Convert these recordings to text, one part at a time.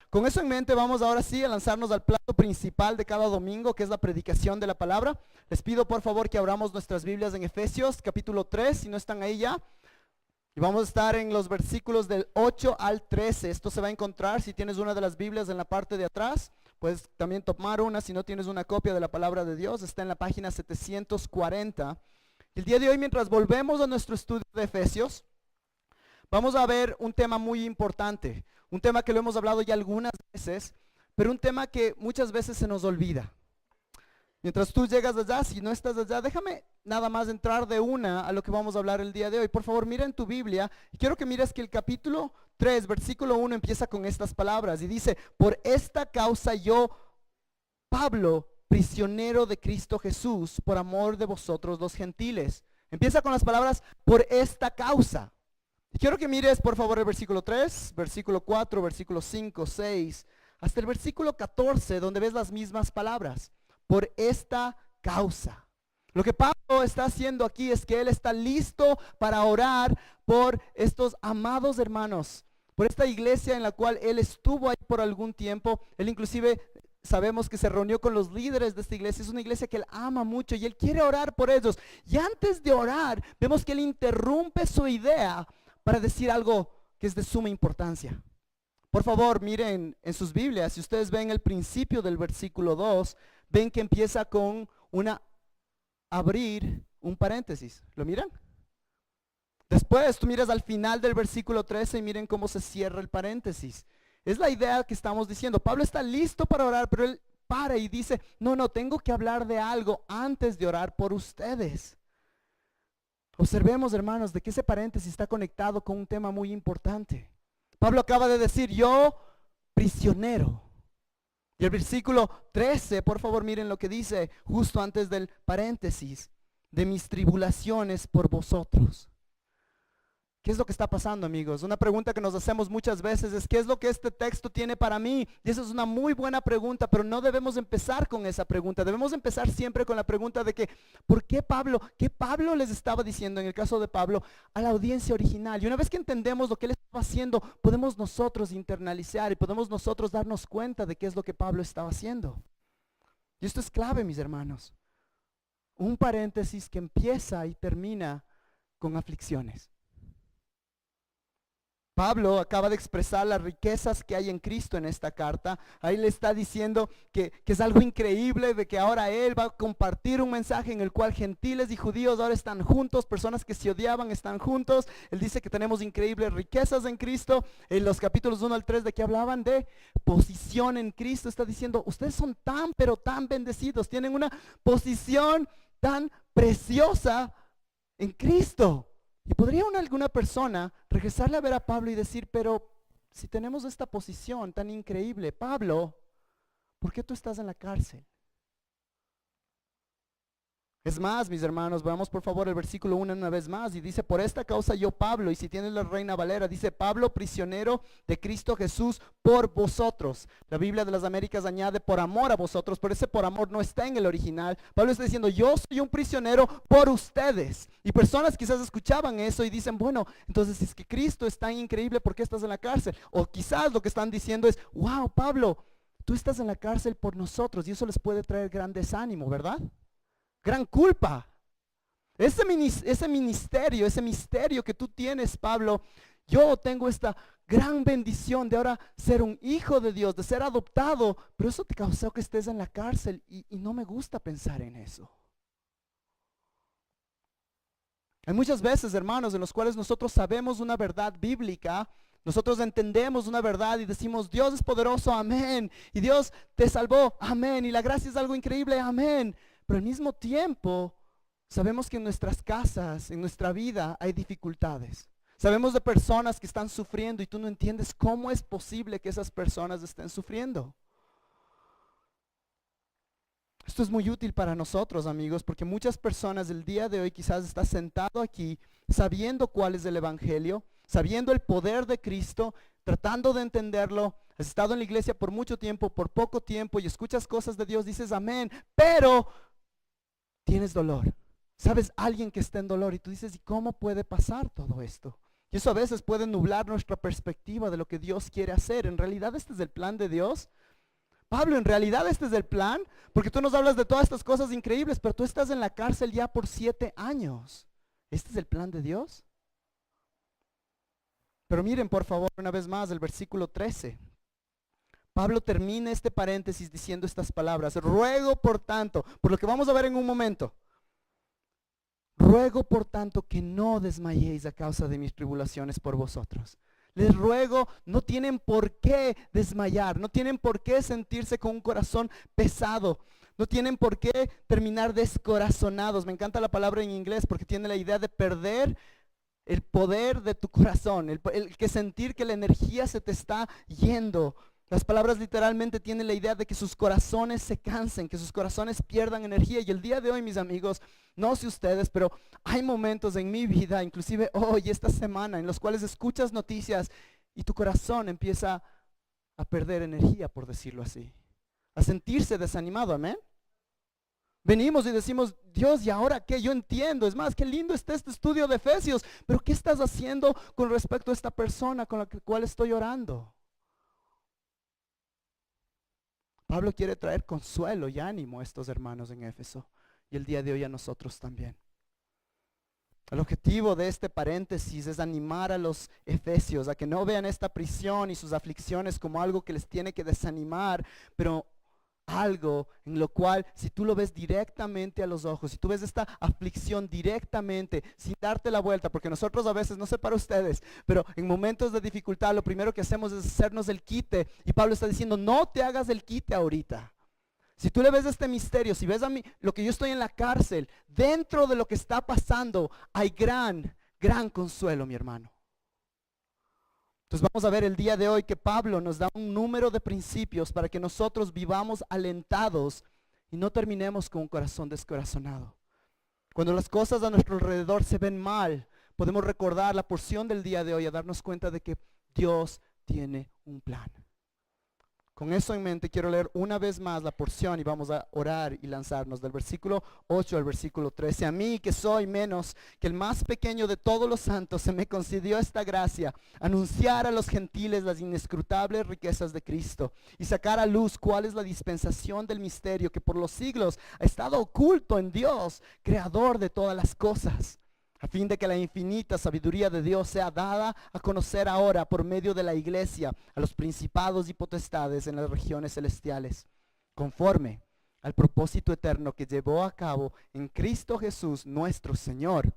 con eso en mente vamos ahora sí a lanzarnos al plato principal de cada domingo, que es la predicación de la palabra. Les pido por favor que abramos nuestras Biblias en Efesios capítulo 3, si no están ahí ya. Y vamos a estar en los versículos del 8 al 13. Esto se va a encontrar si tienes una de las Biblias en la parte de atrás. Puedes también tomar una si no tienes una copia de la palabra de Dios. Está en la página 740. El día de hoy, mientras volvemos a nuestro estudio de Efesios, vamos a ver un tema muy importante. Un tema que lo hemos hablado ya algunas veces, pero un tema que muchas veces se nos olvida. Mientras tú llegas allá, si no estás allá, déjame nada más entrar de una a lo que vamos a hablar el día de hoy. Por favor, mira en tu Biblia y quiero que mires que el capítulo 3, versículo 1 empieza con estas palabras y dice: por esta causa yo, Pablo, prisionero de Cristo Jesús, por amor de vosotros los gentiles. Empieza con las palabras por esta causa. Y quiero que mires por favor el versículo 3, versículo 4, versículo 5, 6, hasta el versículo 14, donde ves las mismas palabras. Por esta causa. Lo que Pablo está haciendo aquí es que él está listo para orar por estos amados hermanos, por esta iglesia en la cual él estuvo ahí por algún tiempo. Él inclusive sabemos que se reunió con los líderes de esta iglesia. Es una iglesia que él ama mucho y él quiere orar por ellos. Y antes de orar, vemos que él interrumpe su idea para decir algo que es de suma importancia. Por favor, miren en sus Biblias, si ustedes ven el principio del versículo 2, ven que empieza con abrir un paréntesis. ¿Lo miran? Después tú miras al final del versículo 13 y miren cómo se cierra el paréntesis. Es la idea que estamos diciendo. Pablo está listo para orar, pero él para y dice: no, tengo que hablar de algo antes de orar por ustedes. Observemos, hermanos, de que ese paréntesis está conectado con un tema muy importante. Pablo acaba de decir: yo, prisionero. Y el versículo 13, por favor miren lo que dice justo antes del paréntesis: de mis tribulaciones por vosotros. ¿Qué es lo que está pasando, amigos? Una pregunta que nos hacemos muchas veces es: ¿qué es lo que este texto tiene para mí? Y esa es una muy buena pregunta, pero no debemos empezar con esa pregunta. Debemos empezar siempre con la pregunta de que ¿por qué Pablo? ¿Qué Pablo les estaba diciendo en el caso de Pablo a la audiencia original? Y una vez que entendemos lo que él estaba haciendo, podemos nosotros internalizar y podemos nosotros darnos cuenta de qué es lo que Pablo estaba haciendo. Y esto es clave, mis hermanos. Un paréntesis que empieza y termina con aflicciones. Pablo acaba de expresar las riquezas que hay en Cristo en esta carta. Ahí le está diciendo que es algo increíble, de que ahora él va a compartir un mensaje en el cual gentiles y judíos ahora están juntos, personas que se odiaban están juntos. Él dice que tenemos increíbles riquezas en Cristo. En los capítulos 1 al 3 de que hablaban de posición en Cristo, está diciendo: ustedes son tan pero tan bendecidos, tienen una posición tan preciosa en Cristo. Y podría alguna persona regresarle a ver a Pablo y decir: pero si tenemos esta posición tan increíble, Pablo, ¿por qué tú estás en la cárcel? Es más, mis hermanos, veamos por favor el versículo 1 una vez más y dice: por esta causa yo, Pablo, y si tienes la Reina Valera, dice: Pablo, prisionero de Cristo Jesús por vosotros. La Biblia de las Américas añade por amor a vosotros, pero ese por amor no está en el original. Pablo está diciendo: yo soy un prisionero por ustedes. Y personas quizás escuchaban eso y dicen: bueno, entonces si es que Cristo es tan increíble, ¿por qué estás en la cárcel? O quizás lo que están diciendo es: wow, Pablo, tú estás en la cárcel por nosotros, y eso les puede traer gran desánimo, ¿verdad? Gran culpa. Ese ministerio, ese misterio que tú tienes, Pablo, yo tengo esta gran bendición de ahora ser un hijo de Dios, de ser adoptado, pero eso te causó que estés en la cárcel y no me gusta pensar en eso. Hay muchas veces, hermanos, en los cuales nosotros sabemos una verdad bíblica, nosotros entendemos una verdad y decimos: Dios es poderoso, amén, y Dios te salvó, amén, y la gracia es algo increíble, amén. Pero al mismo tiempo sabemos que en nuestras casas, en nuestra vida hay dificultades. Sabemos de personas que están sufriendo y tú no entiendes cómo es posible que esas personas estén sufriendo. Esto es muy útil para nosotros, amigos, porque muchas personas el día de hoy quizás están sentado aquí sabiendo cuál es el evangelio, sabiendo el poder de Cristo, tratando de entenderlo. Has estado en la iglesia por mucho tiempo, por poco tiempo, y escuchas cosas de Dios, dices amén, pero tienes dolor. Sabes alguien que está en dolor y tú dices: ¿y cómo puede pasar todo esto? Y eso a veces puede nublar nuestra perspectiva de lo que Dios quiere hacer. En realidad este es el plan de Dios. Pablo, en realidad este es el plan, porque tú nos hablas de todas estas cosas increíbles, pero tú estás en la cárcel ya por 7 años. ¿Este es el plan de Dios? Pero miren por favor una vez más el versículo 13. Pablo termina este paréntesis diciendo estas palabras: ruego por tanto, por lo que vamos a ver en un momento, ruego por tanto que no desmayéis a causa de mis tribulaciones por vosotros. Les ruego, no tienen por qué desmayar, no tienen por qué sentirse con un corazón pesado, no tienen por qué terminar descorazonados. Me encanta la palabra en inglés porque tiene la idea de perder el poder de tu corazón, el que sentir que la energía se te está yendo. Las palabras literalmente tienen la idea de que sus corazones se cansen, que sus corazones pierdan energía. Y el día de hoy, mis amigos, no sé ustedes, pero hay momentos en mi vida, inclusive hoy, esta semana, en los cuales escuchas noticias y tu corazón empieza a perder energía, por decirlo así, a sentirse desanimado, amén. Venimos y decimos: Dios, ¿y ahora qué? Yo entiendo, es más, qué lindo está este estudio de Efesios, pero ¿qué estás haciendo con respecto a esta persona con la cual estoy orando? Pablo quiere traer consuelo y ánimo a estos hermanos en Éfeso y el día de hoy a nosotros también. El objetivo de este paréntesis es animar a los efesios a que no vean esta prisión y sus aflicciones como algo que les tiene que desanimar, pero algo en lo cual, si tú lo ves directamente a los ojos, si tú ves esta aflicción directamente, sin darte la vuelta, porque nosotros a veces, no sé para ustedes, pero en momentos de dificultad lo primero que hacemos es hacernos el quite, y Pablo está diciendo: no te hagas el quite ahorita. Si tú le ves este misterio, si ves a mí, lo que yo estoy en la cárcel, dentro de lo que está pasando, hay gran consuelo, mi hermano. Entonces vamos a ver el día de hoy que Pablo nos da un número de principios para que nosotros vivamos alentados y no terminemos con un corazón descorazonado. Cuando las cosas a nuestro alrededor se ven mal, podemos recordar la porción del día de hoy a darnos cuenta de que Dios tiene un plan. Con eso en mente quiero leer una vez más la porción y vamos a orar y lanzarnos del versículo 8 al versículo 13. A mí, que soy menos que el más pequeño de todos los santos, se me concedió esta gracia: anunciar a los gentiles las inescrutables riquezas de Cristo y sacar a luz cuál es la dispensación del misterio que por los siglos ha estado oculto en Dios, creador de todas las cosas, a fin de que la infinita sabiduría de Dios sea dada a conocer ahora por medio de la iglesia a los principados y potestades en las regiones celestiales, conforme al propósito eterno que llevó a cabo en Cristo Jesús nuestro Señor,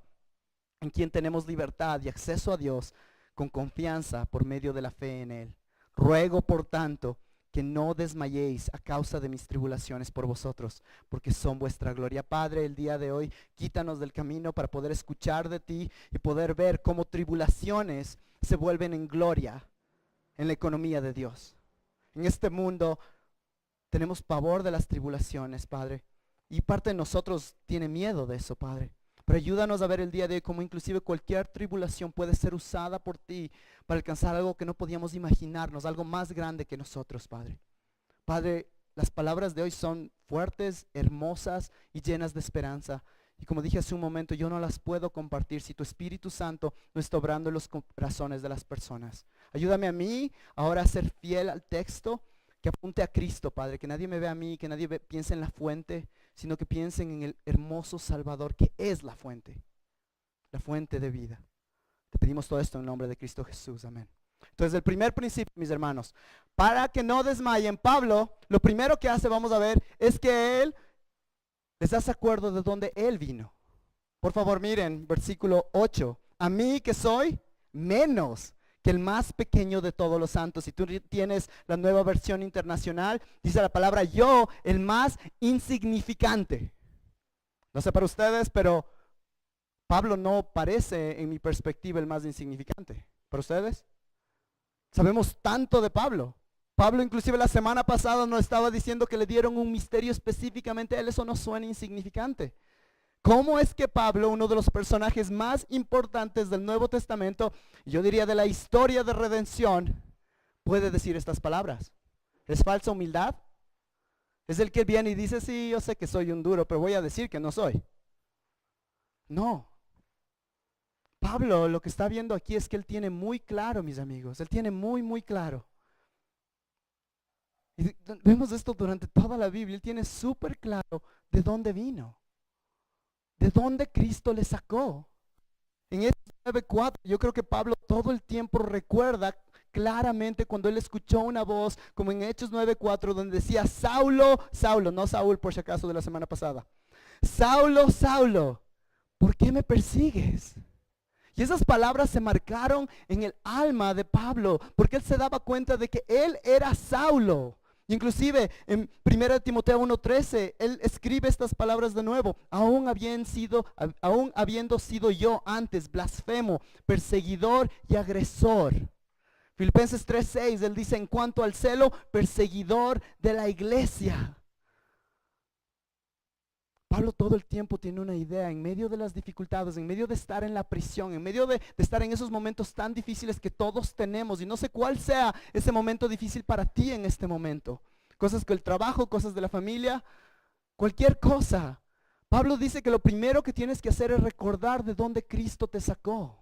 en quien tenemos libertad y acceso a Dios con confianza por medio de la fe en Él. Ruego por tanto que no desmayéis a causa de mis tribulaciones por vosotros, porque son vuestra gloria. Padre, el día de hoy quítanos del camino para poder escuchar de ti y poder ver cómo tribulaciones se vuelven en gloria en la economía de Dios. En este mundo tenemos pavor de las tribulaciones, Padre, y parte de nosotros tiene miedo de eso, Padre. Pero ayúdanos a ver el día de hoy cómo inclusive cualquier tribulación puede ser usada por ti para alcanzar algo que no podíamos imaginarnos, algo más grande que nosotros, Padre. Padre, las palabras de hoy son fuertes, hermosas y llenas de esperanza. Y como dije hace un momento, yo no las puedo compartir si tu Espíritu Santo no está obrando en los corazones de las personas. Ayúdame a mí ahora a ser fiel al texto, que apunte a Cristo, Padre, que nadie me vea a mí, que nadie piense en la fuente, sino que piensen en el hermoso Salvador que es la fuente de vida. Te pedimos todo esto en el nombre de Cristo Jesús, amén. Entonces el primer principio, mis hermanos, para que no desmayen, Pablo, lo primero que hace, vamos a ver, es que él les hace acuerdo de dónde él vino. Por favor, miren, versículo 8, a mí que soy menos que el más pequeño de todos los santos. Si tú tienes la nueva versión internacional, dice la palabra yo, el más insignificante. No sé para ustedes, pero Pablo no parece, en mi perspectiva, el más insignificante. ¿Para ustedes? Sabemos tanto de Pablo. Pablo inclusive la semana pasada nos estaba diciendo que le dieron un misterio específicamente a él. Eso no suena insignificante. ¿Cómo es que Pablo, uno de los personajes más importantes del Nuevo Testamento, yo diría de la historia de redención, puede decir estas palabras? ¿Es falsa humildad? ¿Es el que viene y dice, sí, yo sé que soy un duro, pero voy a decir que no soy? No. Pablo lo que está viendo aquí es que él tiene muy claro, mis amigos, él tiene muy claro. Y vemos esto durante toda la Biblia, él tiene súper claro de dónde vino, de dónde Cristo le sacó. En Hechos 9:4, yo creo que Pablo todo el tiempo recuerda claramente cuando él escuchó una voz, como en Hechos 9:4, donde decía, Saulo, Saulo, no Saúl por si acaso de la semana pasada, Saulo, Saulo, ¿por qué me persigues? Y esas palabras se marcaron en el alma de Pablo, porque él se daba cuenta de que él era Saulo. Inclusive en 1 Timoteo 1:13, él escribe estas palabras de nuevo, aún habiendo sido yo antes blasfemo, perseguidor y agresor. Filipenses 3:6, él dice, en cuanto al celo, perseguidor de la iglesia. Pablo todo el tiempo tiene una idea, en medio de las dificultades, en medio de estar en la prisión, en medio de estar en esos momentos tan difíciles que todos tenemos, y no sé cuál sea ese momento difícil para ti en este momento. Cosas con el trabajo, cosas de la familia, cualquier cosa. Pablo dice que lo primero que tienes que hacer es recordar de dónde Cristo te sacó.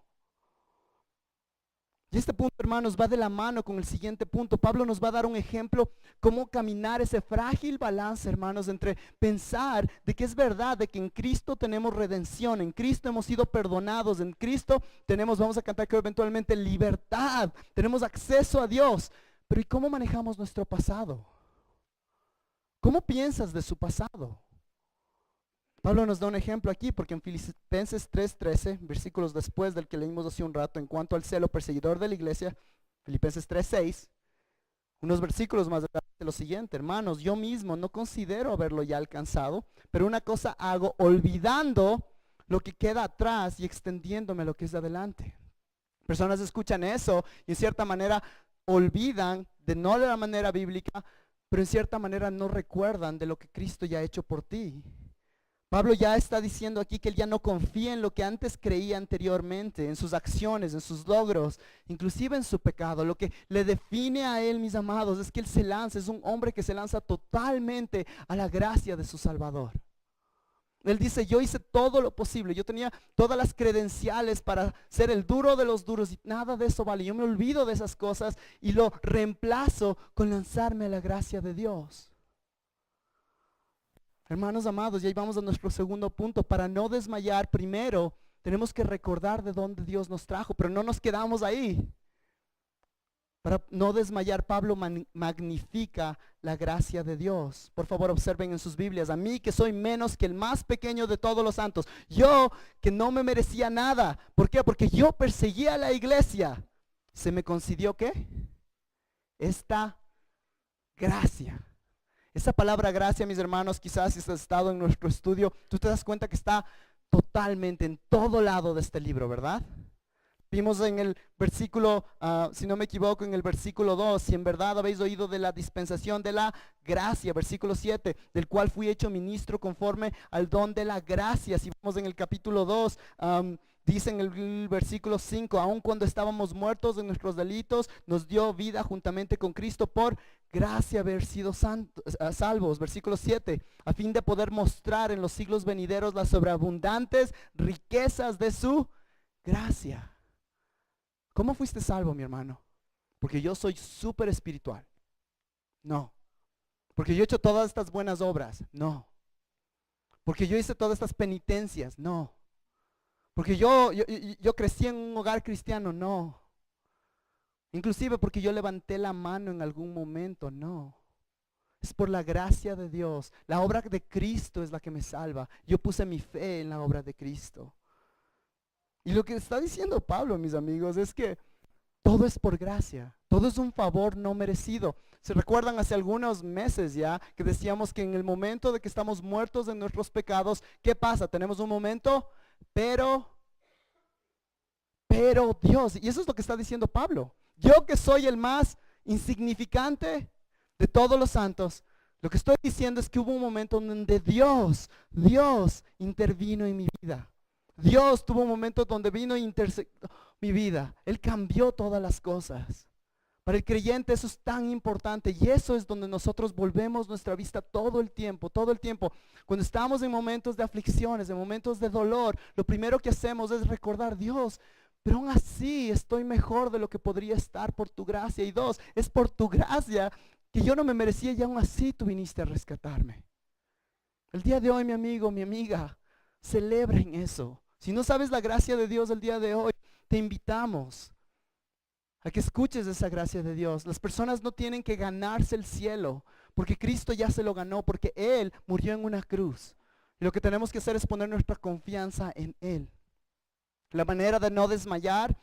Y este punto, hermanos, va de la mano con el siguiente punto. Pablo nos va a dar un ejemplo cómo caminar ese frágil balance, hermanos, entre pensar de que es verdad, de que en Cristo tenemos redención, en Cristo hemos sido perdonados, en Cristo tenemos, vamos a cantar que eventualmente, libertad, tenemos acceso a Dios. Pero ¿y cómo manejamos nuestro pasado? ¿Cómo piensas de su pasado? Pablo nos da un ejemplo aquí, porque en Filipenses 3:13, versículos después del que leímos hace un rato, en cuanto al celo perseguidor de la iglesia, Filipenses 3:6, unos versículos más adelante, lo siguiente, hermanos, yo mismo no considero haberlo ya alcanzado, pero una cosa hago, olvidando lo que queda atrás y extendiéndome a lo que es adelante. Personas escuchan eso y en cierta manera olvidan, no de la manera bíblica, pero en cierta manera no recuerdan de lo que Cristo ya ha hecho por ti. Pablo ya está diciendo aquí que él ya no confía en lo que antes creía anteriormente, en sus acciones, en sus logros, inclusive en su pecado. Lo que le define a él, mis amados, es que él se lanza, es un hombre que se lanza totalmente a la gracia de su Salvador. Él dice, yo hice todo lo posible, yo tenía todas las credenciales para ser el duro de los duros y nada de eso vale. Yo me olvido de esas cosas y lo reemplazo con lanzarme a la gracia de Dios. Hermanos amados, y ahí vamos a nuestro segundo punto. Para no desmayar, primero tenemos que recordar de dónde Dios nos trajo, pero no nos quedamos ahí. Para no desmayar, Pablo magnifica la gracia de Dios. Por favor, observen en sus Biblias, a mí que soy menos que el más pequeño de todos los santos, yo que no me merecía nada. ¿Por qué? Porque yo perseguía a la iglesia. ¿Se me concedió qué? Esta gracia. Esa palabra gracia, mis hermanos, quizás si has estado en nuestro estudio, tú te das cuenta que está totalmente en todo lado de este libro, ¿verdad? Vimos en el versículo, si no me equivoco, en el versículo 2, si en verdad habéis oído de la dispensación de la gracia, versículo 7, del cual fui hecho ministro conforme al don de la gracia. Si vamos en el capítulo 2, dice en el versículo 5, aun cuando estábamos muertos en nuestros delitos, nos dio vida juntamente con Cristo, por gracia haber sido salvos. Versículo 7, a fin de poder mostrar en los siglos venideros las sobreabundantes riquezas de su gracia. ¿Cómo fuiste salvo, mi hermano? Porque yo soy súper espiritual. No. Porque yo he hecho todas estas buenas obras. No. Porque yo hice todas estas penitencias. No. Porque yo crecí en un hogar cristiano. No. Inclusive porque yo levanté la mano en algún momento. No. Es por la gracia de Dios. La obra de Cristo es la que me salva. Yo puse mi fe en la obra de Cristo. Y lo que está diciendo Pablo, mis amigos, es que todo es por gracia, todo es un favor no merecido. ¿Se recuerdan hace algunos meses ya que decíamos que en el momento de que estamos muertos en nuestros pecados, ¿qué pasa? Tenemos un momento, pero Dios, y eso es lo que está diciendo Pablo. Yo que soy el más insignificante de todos los santos, lo que estoy diciendo es que hubo un momento donde Dios intervino en mi vida. Dios tuvo un momento donde vino e intersectó mi vida. Él cambió todas las cosas Para el creyente eso es tan importante y eso es donde nosotros volvemos nuestra vista todo el tiempo, todo el tiempo. Cuando estamos en momentos de aflicciones, en momentos de dolor, lo primero que hacemos es recordar, Dios, pero aún así estoy mejor de lo que podría estar por tu gracia. Y dos, es por tu gracia que yo no me merecía y aún así tú viniste a rescatarme. El día de hoy, mi amigo, mi amiga, celebren eso. Si no sabes la gracia de Dios el día de hoy, te invitamos a que escuches esa gracia de Dios. Las personas no tienen que ganarse el cielo, porque Cristo ya se lo ganó, porque Él murió en una cruz. Y lo que tenemos que hacer es poner nuestra confianza en Él. La manera de no desmayar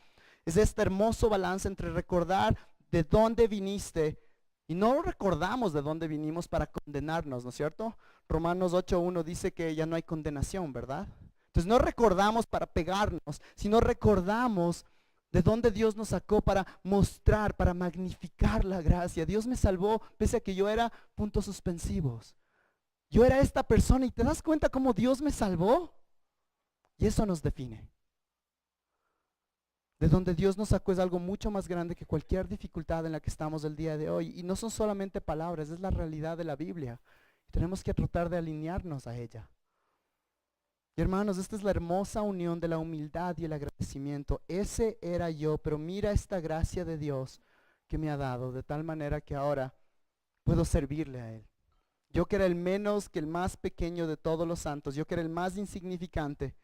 es este hermoso balance entre recordar de dónde viniste. Y no recordamos de dónde vinimos para condenarnos, ¿no es cierto? Romanos 8:1 dice que ya no hay condenación, ¿verdad? Entonces no recordamos para pegarnos, sino recordamos de dónde Dios nos sacó para mostrar, para magnificar la gracia. Dios me salvó pese a que yo era puntos suspensivos. Yo era esta persona y ¿te das cuenta cómo Dios me salvó? Y eso nos define. De donde Dios nos sacó es algo mucho más grande que cualquier dificultad en la que estamos el día de hoy. Y no son solamente palabras, es la realidad de la Biblia. Tenemos que tratar de alinearnos a ella. Y hermanos, esta es la hermosa unión de la humildad y el agradecimiento. Ese era yo, pero mira esta gracia de Dios que me ha dado, de tal manera que ahora puedo servirle a Él. Yo que era el menos, que el más pequeño de todos los santos, yo que era el más insignificante,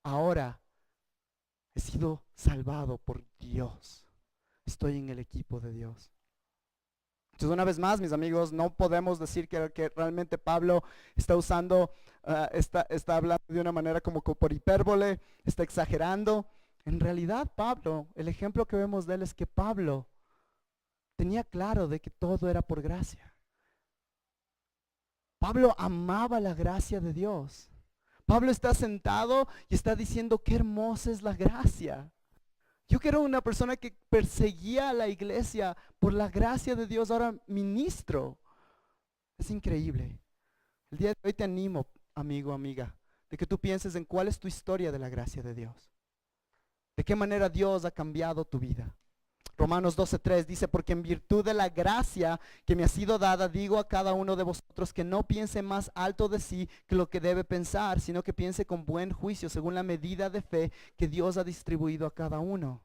ahora he sido salvado por Dios. Estoy en el equipo de Dios. Entonces, una vez más, mis amigos, no podemos decir que realmente Pablo está usando, está hablando de una manera como por hipérbole, está exagerando. En realidad, Pablo, el ejemplo que vemos de él es que Pablo tenía claro de que todo era por gracia. Pablo amaba la gracia de Dios. Pablo está sentado y está diciendo qué hermosa es la gracia. Yo que era una persona que perseguía a la iglesia por la gracia de Dios, ahora ministro. Es increíble. El día de hoy te animo, amigo, amiga, de que tú pienses en cuál es tu historia de la gracia de Dios. De qué manera Dios ha cambiado tu vida. Romanos 12:3 dice, porque en virtud de la gracia que me ha sido dada, digo a cada uno de vosotros que no piense más alto de sí que lo que debe pensar, sino que piense con buen juicio, según la medida de fe que Dios ha distribuido a cada uno.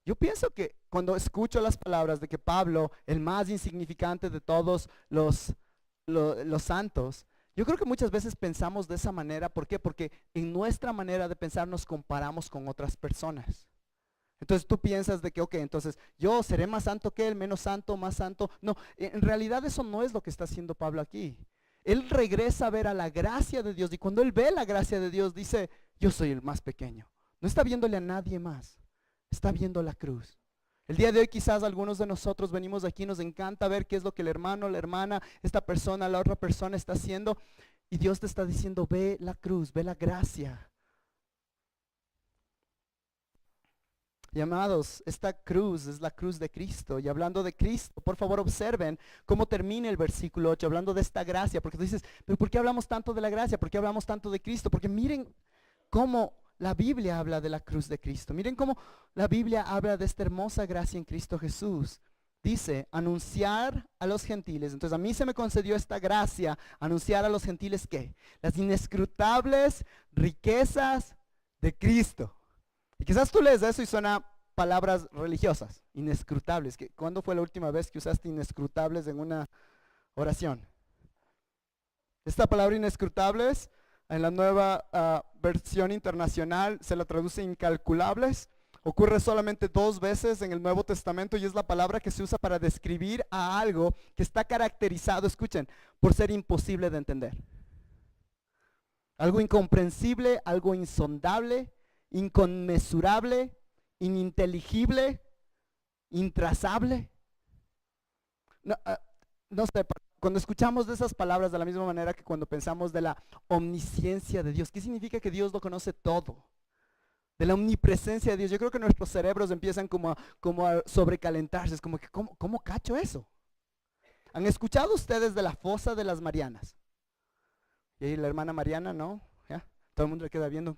Yo pienso que cuando escucho las palabras de que Pablo, el más insignificante de todos los santos, yo creo que muchas veces pensamos de esa manera. ¿Por qué? Porque en nuestra manera de pensar nos comparamos con otras personas. Entonces tú piensas de que, ok, entonces yo seré más santo que él, menos santo, más santo. No, en realidad eso no es lo que está haciendo Pablo aquí. Él regresa a ver a la gracia de Dios y cuando él ve la gracia de Dios dice, yo soy el más pequeño. No está viéndole a nadie más, está viendo la cruz. El día de hoy quizás algunos de nosotros venimos aquí, nos encanta ver qué es lo que el hermano, la hermana, esta persona, la otra persona está haciendo. Y Dios te está diciendo, ve la cruz, ve la gracia. Y amados, esta cruz es la cruz de Cristo. Y hablando de Cristo, por favor observen cómo termina el versículo 8, hablando de esta gracia. Porque tú dices, pero ¿por qué hablamos tanto de la gracia? ¿Por qué hablamos tanto de Cristo? Porque miren cómo la Biblia habla de la cruz de Cristo. Miren cómo la Biblia habla de esta hermosa gracia en Cristo Jesús. Dice, anunciar a los gentiles. Entonces a mí se me concedió esta gracia, anunciar a los gentiles ¿qué? Las inescrutables riquezas de Cristo. Y quizás tú lees eso y suena palabras religiosas, inescrutables. ¿Cuándo fue la última vez que usaste inescrutables en una oración? Esta palabra inescrutables en la nueva versión internacional se la traduce incalculables. Ocurre solamente 2 veces en el Nuevo Testamento y es la palabra que se usa para describir a algo que está caracterizado, escuchen, por ser imposible de entender. Algo incomprensible, algo insondable, inconmensurable, ininteligible, intrazable. No sé, cuando escuchamos de esas palabras de la misma manera que cuando pensamos de la omnisciencia de Dios, ¿qué significa que Dios lo conoce todo? De la omnipresencia de Dios, yo creo que nuestros cerebros empiezan como a sobrecalentarse, es como que, ¿cómo cacho eso? ¿Han escuchado ustedes de la fosa de las Marianas? Y ahí la hermana Mariana, ¿no? ¿Ya? Todo el mundo le queda viendo.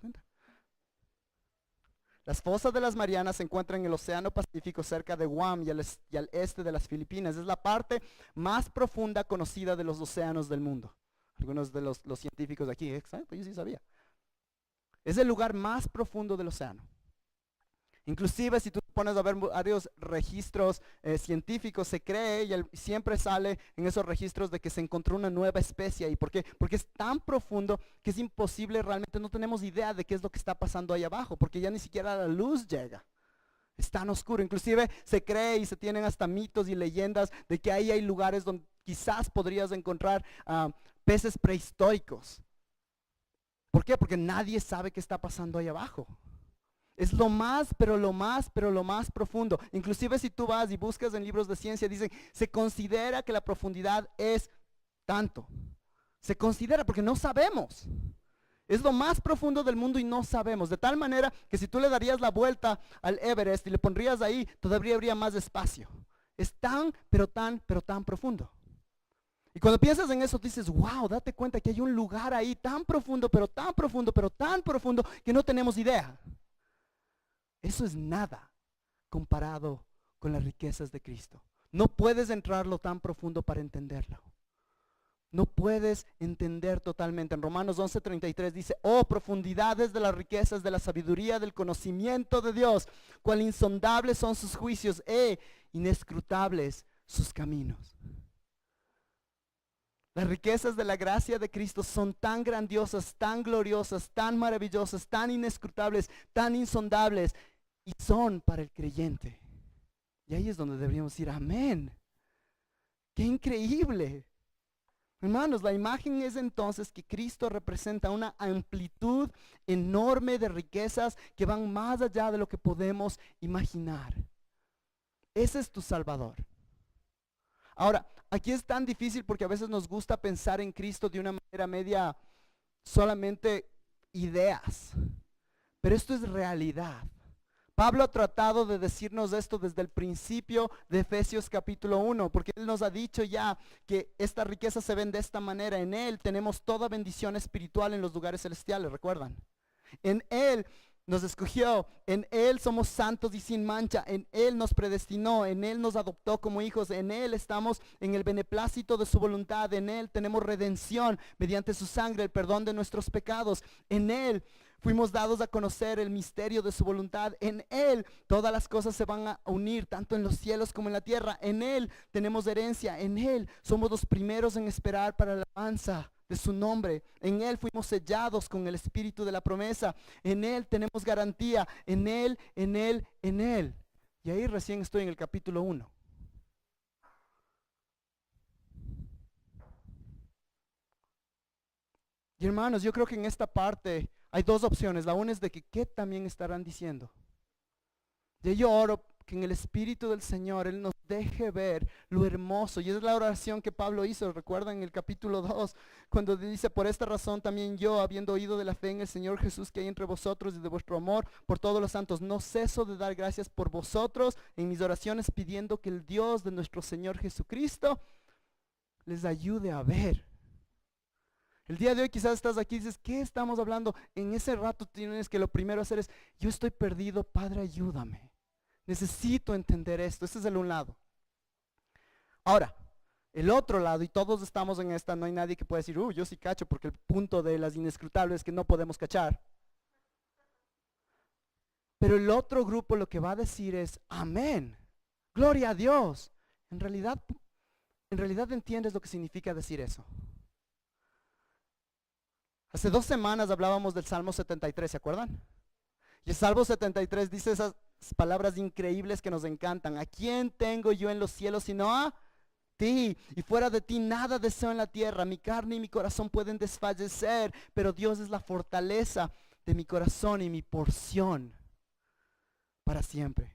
Las fosas de las Marianas se encuentran en el Océano Pacífico cerca de Guam y al este de las Filipinas. Es la parte más profunda conocida de los océanos del mundo. Algunos de los científicos de aquí, exacto, yo sí sabía. Es el lugar más profundo del océano. Inclusive si tú pones a ver varios registros científicos, se cree y siempre sale en esos registros de que se encontró una nueva especie ahí. ¿Por qué? Porque es tan profundo que es imposible, realmente no tenemos idea de qué es lo que está pasando ahí abajo, porque ya ni siquiera la luz llega. Es tan oscuro. Inclusive se cree y se tienen hasta mitos y leyendas de que ahí hay lugares donde quizás podrías encontrar peces prehistóricos. ¿Por qué? Porque nadie sabe qué está pasando ahí abajo. Es lo más profundo. Inclusive si tú vas y buscas en libros de ciencia, dicen, se considera que la profundidad es tanto. Se considera porque no sabemos. Es lo más profundo del mundo y no sabemos. De tal manera que si tú le darías la vuelta al Everest y le pondrías ahí, todavía habría más espacio. Es tan profundo. Y cuando piensas en eso, dices, wow, date cuenta que hay un lugar ahí tan profundo, pero tan profundo que no tenemos idea. Eso es nada comparado con las riquezas de Cristo. No puedes entrarlo tan profundo para entenderlo. No puedes entender totalmente. En Romanos 11:33 dice, oh, profundidades de las riquezas, de la sabiduría, del conocimiento de Dios. Cuán insondables son sus juicios, inescrutables sus caminos. Las riquezas de la gracia de Cristo son tan grandiosas, tan gloriosas, tan maravillosas, tan inescrutables, tan insondables, y son para el creyente. Y ahí es donde deberíamos decir, amén. ¡Qué increíble! Hermanos, la imagen es entonces que Cristo representa una amplitud enorme de riquezas que van más allá de lo que podemos imaginar. Ese es tu Salvador. Ahora, aquí es tan difícil porque a veces nos gusta pensar en Cristo de una manera media solamente ideas, pero esto es realidad. Pablo ha tratado de decirnos esto desde el principio de Efesios capítulo 1, porque él nos ha dicho ya que esta riqueza se ven de esta manera. En él tenemos toda bendición espiritual en los lugares celestiales, ¿recuerdan? En él nos escogió, en él somos santos y sin mancha, en él nos predestinó, en él nos adoptó como hijos, en él estamos en el beneplácito de su voluntad, en él tenemos redención mediante su sangre, el perdón de nuestros pecados, en él fuimos dados a conocer el misterio de su voluntad. En él todas las cosas se van a unir, tanto en los cielos como en la tierra. En él tenemos herencia. En él somos los primeros en esperar para la alabanza de su nombre. En él fuimos sellados con el espíritu de la promesa. En él tenemos garantía. En él. Y ahí recién estoy en el capítulo 1. Y hermanos, yo creo que en esta parte hay dos opciones. La una es de que ¿qué también estarán diciendo? Y yo oro que en el Espíritu del Señor Él nos deje ver lo hermoso. Y esa es la oración que Pablo hizo, recuerdan en el capítulo 2, cuando dice, por esta razón también yo, habiendo oído de la fe en el Señor Jesús que hay entre vosotros y de vuestro amor por todos los santos, no ceso de dar gracias por vosotros en mis oraciones, pidiendo que el Dios de nuestro Señor Jesucristo les ayude a ver. El día de hoy quizás estás aquí y dices, ¿qué estamos hablando? En ese rato tienes que lo primero hacer es, yo estoy perdido, Padre, ayúdame. Necesito entender esto. Este es el un lado. Ahora, el otro lado, y todos estamos en esta, no hay nadie que pueda decir, yo sí cacho, porque el punto de las inescrutables es que no podemos cachar. Pero el otro grupo lo que va a decir es, amén, gloria a Dios. En realidad entiendes lo que significa decir eso. Hace 2 semanas hablábamos del Salmo 73, ¿se acuerdan? Y el Salmo 73 dice esas palabras increíbles que nos encantan. ¿A quién tengo yo en los cielos sino a ti? Y fuera de ti nada deseo en la tierra. Mi carne y mi corazón pueden desfallecer, pero Dios es la fortaleza de mi corazón y mi porción para siempre.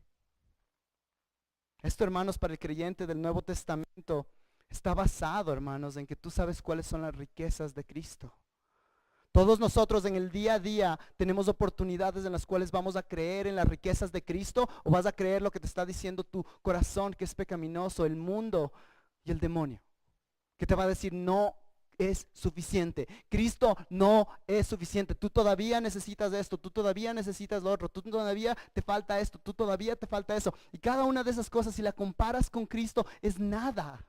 Esto, hermanos, para el creyente del Nuevo Testamento está basado, hermanos, en que tú sabes cuáles son las riquezas de Cristo. Todos nosotros en el día a día tenemos oportunidades en las cuales vamos a creer en las riquezas de Cristo, o vas a creer lo que te está diciendo tu corazón, que es pecaminoso, el mundo y el demonio, que te va a decir no, es suficiente. Cristo no es suficiente. Tú todavía necesitas esto, tú todavía necesitas lo otro, tú todavía te falta esto, tú todavía te falta eso. Y cada una de esas cosas, si la comparas con Cristo, es nada.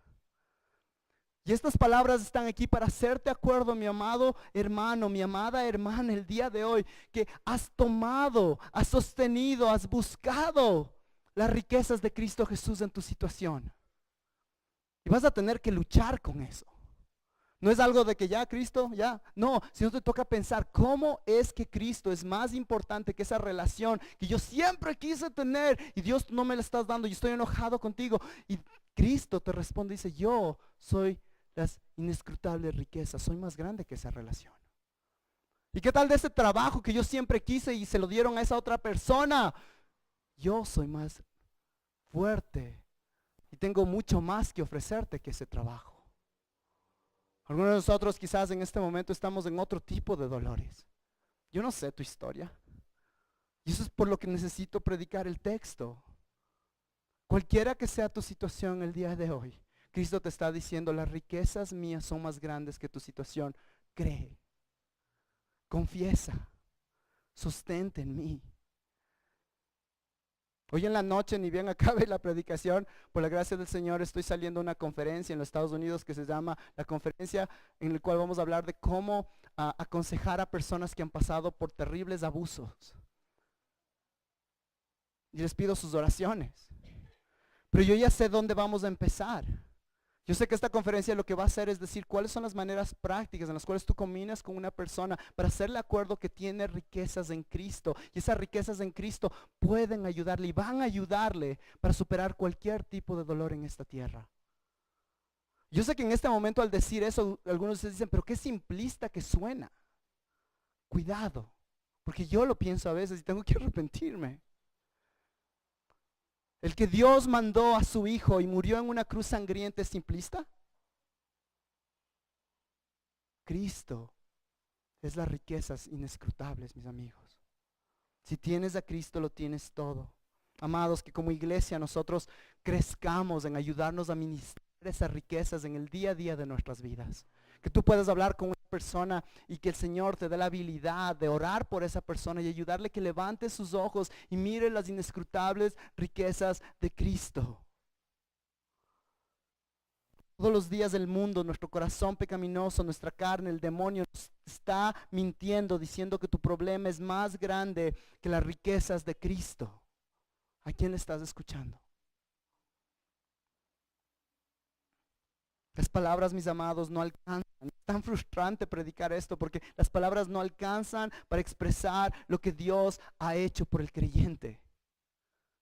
Y estas palabras están aquí para hacerte acuerdo, mi amado hermano, mi amada hermana, el día de hoy, que has tomado, has sostenido, has buscado las riquezas de Cristo Jesús en tu situación. Y vas a tener que luchar con eso. No es algo de que ya Cristo, ya. No, sino te toca pensar cómo es que Cristo es más importante que esa relación que yo siempre quise tener y Dios no me la estás dando y estoy enojado contigo. Y Cristo te responde y dice, yo soy las inescrutables riquezas, soy más grande que esa relación. ¿Y qué tal de ese trabajo que yo siempre quise y se lo dieron a esa otra persona? Yo soy más fuerte y tengo mucho más que ofrecerte que ese trabajo. Algunos de nosotros quizás en este momento estamos en otro tipo de dolores. Yo no sé tu historia. Y eso es por lo que necesito predicar el texto. Cualquiera que sea tu situación el día de hoy, Cristo te está diciendo, las riquezas mías son más grandes que tu situación. Cree, confiesa, sostente en mí. Hoy en la noche, ni bien acabe la predicación, por la gracia del Señor estoy saliendo a una conferencia en los Estados Unidos que se llama la conferencia, en la cual vamos a hablar de cómo aconsejar a personas que han pasado por terribles abusos. Y les pido sus oraciones. Pero yo ya sé dónde vamos a empezar. Yo sé que esta conferencia lo que va a hacer es decir cuáles son las maneras prácticas en las cuales tú caminas con una persona para hacerle acuerdo que tiene riquezas en Cristo. Y esas riquezas en Cristo pueden ayudarle y van a ayudarle para superar cualquier tipo de dolor en esta tierra. Yo sé que en este momento al decir eso, algunos de ustedes dicen, pero qué simplista que suena. Cuidado, porque yo lo pienso a veces y tengo que arrepentirme. El que Dios mandó a su Hijo y murió en una cruz sangrienta es simplista. Cristo es las riquezas inescrutables, mis amigos. Si tienes a Cristo, lo tienes todo. Amados, que como iglesia nosotros crezcamos en ayudarnos a ministrar esas riquezas en el día a día de nuestras vidas. Que tú puedas hablar con una persona y que el Señor te dé la habilidad de orar por esa persona y ayudarle que levante sus ojos y mire las inescrutables riquezas de Cristo. Todos los días del mundo, nuestro corazón pecaminoso, nuestra carne, el demonio nos está mintiendo, diciendo que tu problema es más grande que las riquezas de Cristo. ¿A quién le estás escuchando? Las palabras, mis amados, no alcanzan. Es tan frustrante predicar esto porque las palabras no alcanzan para expresar lo que Dios ha hecho por el creyente.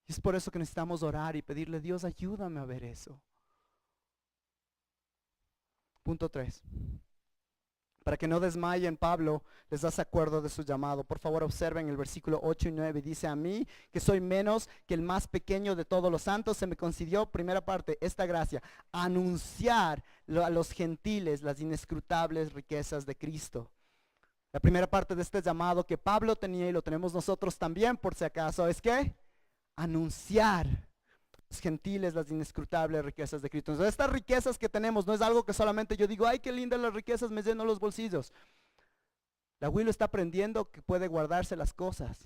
Y es por eso que necesitamos orar y pedirle, Dios, ayúdame a ver eso. Punto 3. Para que no desmayen, Pablo les hace acuerdo de su llamado. Por favor, observen el versículo 8 y 9. Dice, a mí, que soy menos que el más pequeño de todos los santos, se me concedió, primera parte, esta gracia, anunciar a los gentiles las inescrutables riquezas de Cristo. La primera parte de este llamado que Pablo tenía y lo tenemos nosotros también, por si acaso, es que anunciar los gentiles las inescrutables riquezas de Cristo. Entonces, estas riquezas que tenemos no es algo que solamente yo digo, ay, qué lindas las riquezas, me lleno los bolsillos. La Willow está aprendiendo que puede guardarse las cosas.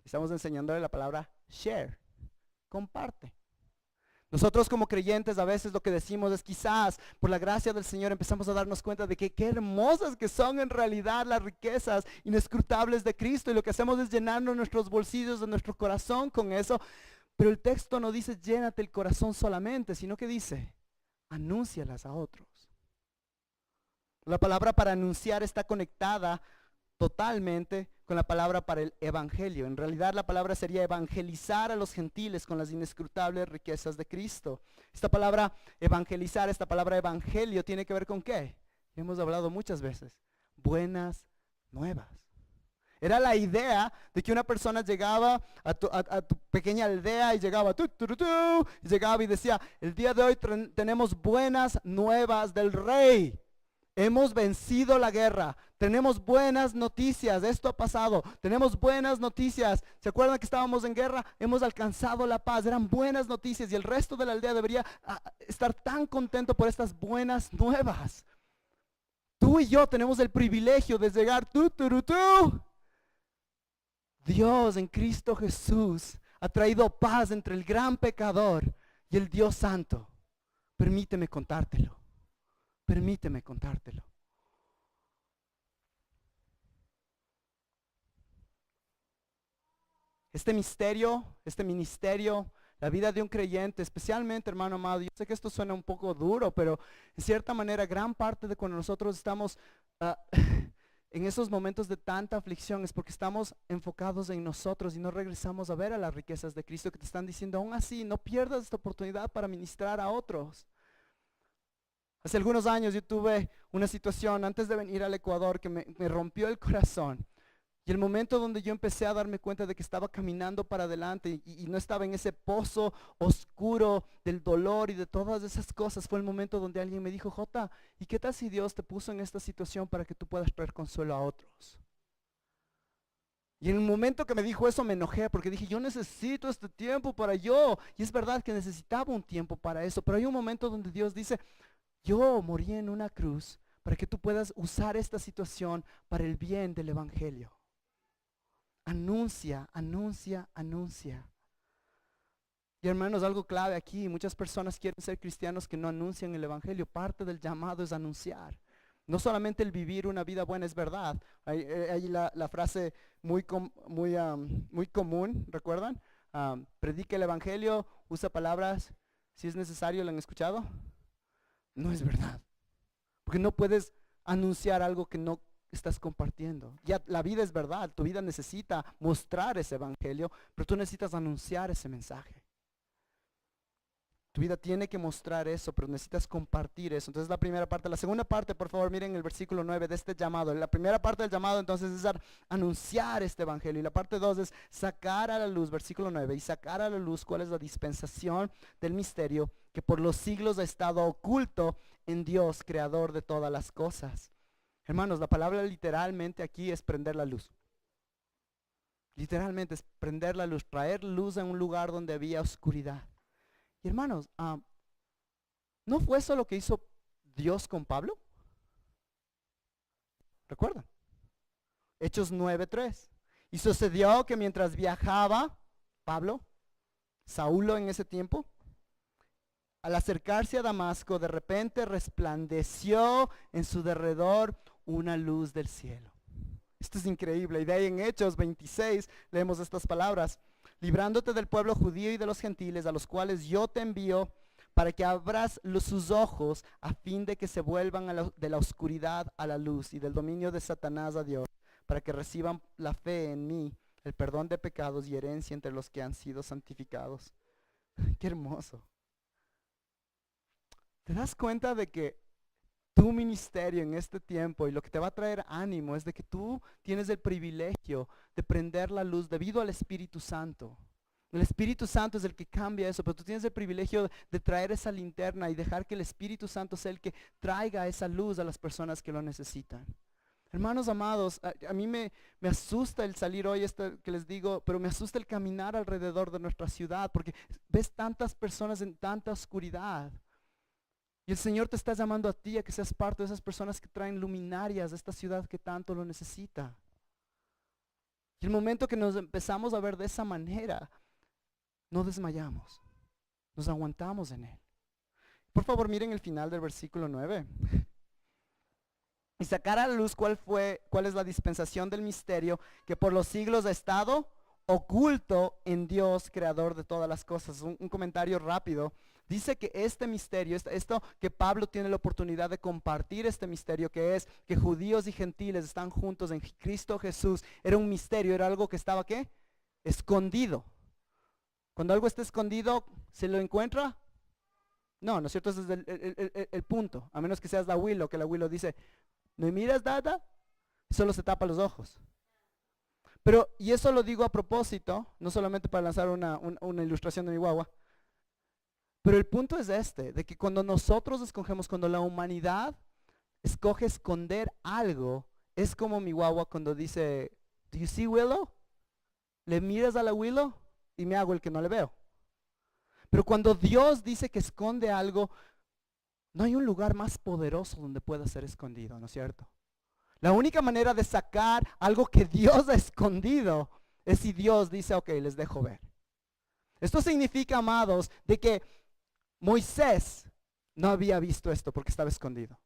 Estamos enseñándole la palabra share, comparte. Nosotros como creyentes a veces lo que decimos es quizás por la gracia del Señor empezamos a darnos cuenta de que qué hermosas que son en realidad las riquezas inescrutables de Cristo, y lo que hacemos es llenarnos nuestros bolsillos de nuestro corazón con eso. Pero el texto no dice llénate el corazón solamente, sino que dice anúncialas a otros. La palabra para anunciar está conectada totalmente con la palabra para el evangelio. En realidad la palabra sería evangelizar a los gentiles con las inescrutables riquezas de Cristo. Esta palabra evangelizar, esta palabra evangelio tiene que ver con ¿qué? Hemos hablado muchas veces. Buenas nuevas. Era la idea de que una persona llegaba a tu pequeña aldea y llegaba, y llegaba y decía, el día de hoy tenemos buenas nuevas del rey. Hemos vencido la guerra. Tenemos buenas noticias. Esto ha pasado. Tenemos buenas noticias. ¿Se acuerdan que estábamos en guerra? Hemos alcanzado la paz. Eran buenas noticias y el resto de la aldea debería estar tan contento por estas buenas nuevas. Tú y yo tenemos el privilegio de llegar. Dios en Cristo Jesús ha traído paz entre el gran pecador y el Dios Santo. Permíteme contártelo. Permíteme contártelo. Este ministerio, la vida de un creyente, especialmente, hermano amado, yo sé que esto suena un poco duro, pero en cierta manera gran parte de cuando nosotros estamos en esos momentos de tanta aflicción es porque estamos enfocados en nosotros y no regresamos a ver a las riquezas de Cristo que te están diciendo, aún así, no pierdas esta oportunidad para ministrar a otros. Hace algunos años yo tuve una situación antes de venir al Ecuador que me rompió el corazón. Y el momento donde yo empecé a darme cuenta de que estaba caminando para adelante y no estaba en ese pozo oscuro del dolor y de todas esas cosas, fue el momento donde alguien me dijo, Jota, ¿y qué tal si Dios te puso en esta situación para que tú puedas traer consuelo a otros? Y en el momento que me dijo eso me enojé porque dije, yo necesito este tiempo para yo. Y es verdad que necesitaba un tiempo para eso, pero hay un momento donde Dios dice, yo morí en una cruz para que tú puedas usar esta situación para el bien del evangelio. Anuncia, anuncia, anuncia. Y hermanos, algo clave aquí, muchas personas quieren ser cristianos que no anuncian el evangelio. Parte del llamado es anunciar. No solamente el vivir una vida buena, es verdad. Hay la frase muy común, ¿recuerdan? Predica el evangelio, usa palabras, si es necesario, ¿lo han escuchado? No es verdad. Porque no puedes anunciar algo que no estás compartiendo. Ya la vida es verdad, tu vida necesita mostrar ese evangelio, pero tú necesitas anunciar ese mensaje. Tu vida tiene que mostrar eso, pero necesitas compartir eso. Entonces la primera parte. La segunda parte, por favor, miren el versículo 9 de este llamado. La primera parte del llamado entonces es anunciar este evangelio. Y la parte 2 es sacar a la luz, versículo 9, y sacar a la luz cuál es la dispensación del misterio que por los siglos ha estado oculto en Dios, creador de todas las cosas. Hermanos, la palabra literalmente aquí es prender la luz. Literalmente es prender la luz, traer luz a un lugar donde había oscuridad. Y hermanos, ¿no fue eso lo que hizo Dios con Pablo? ¿Recuerdan? Hechos 9:3. Y sucedió que mientras viajaba Pablo, Saulo en ese tiempo, al acercarse a Damasco, de repente resplandeció en su derredor una luz del cielo. Esto es increíble. Y de ahí en Hechos 26 leemos estas palabras. Librándote del pueblo judío y de los gentiles, a los cuales yo te envío, para que abras sus ojos, a fin de que se vuelvan de la oscuridad a la luz y del dominio de Satanás a Dios, para que reciban la fe en mí, el perdón de pecados y herencia entre los que han sido santificados. Qué hermoso. ¿Te das cuenta de que tu ministerio en este tiempo y lo que te va a traer ánimo es de que tú tienes el privilegio de prender la luz debido al Espíritu Santo? El Espíritu Santo es el que cambia eso, pero tú tienes el privilegio de traer esa linterna y dejar que el Espíritu Santo sea el que traiga esa luz a las personas que lo necesitan. Hermanos amados, a mí me asusta el salir hoy, esto que les digo, pero me asusta el caminar alrededor de nuestra ciudad, porque ves tantas personas en tanta oscuridad. Y el Señor te está llamando a ti a que seas parte de esas personas que traen luminarias a esta ciudad que tanto lo necesita. Y el momento que nos empezamos a ver de esa manera, no desmayamos, nos aguantamos en Él. Por favor, miren el final del versículo 9. Y sacar a la luz cuál es la dispensación del misterio que por los siglos ha estado oculto en Dios, creador de todas las cosas. Un comentario rápido. Dice que este misterio, esto que Pablo tiene la oportunidad de compartir, este misterio que es que judíos y gentiles están juntos en Cristo Jesús, era un misterio, era algo que estaba ¿qué? Escondido. Cuando algo está escondido, ¿se lo encuentra? No, ¿no es cierto? Ese es el punto. A menos que seas la Willow, que la Willow dice, ¿no miras nada? Solo se tapa los ojos. Pero, y eso lo digo a propósito, no solamente para lanzar una ilustración de mi guagua, pero el punto es de que cuando nosotros escogemos, cuando la humanidad escoge esconder algo, es como mi guagua cuando dice, "Do you see Willow?" Le miras a la Willow y me hago el que no le veo. Pero cuando Dios dice que esconde algo, no hay un lugar más poderoso donde pueda ser escondido, ¿no es cierto? La única manera de sacar algo que Dios ha escondido es si Dios dice, ok, les dejo ver. Esto significa, amados, de que Moisés no había visto esto porque estaba escondido.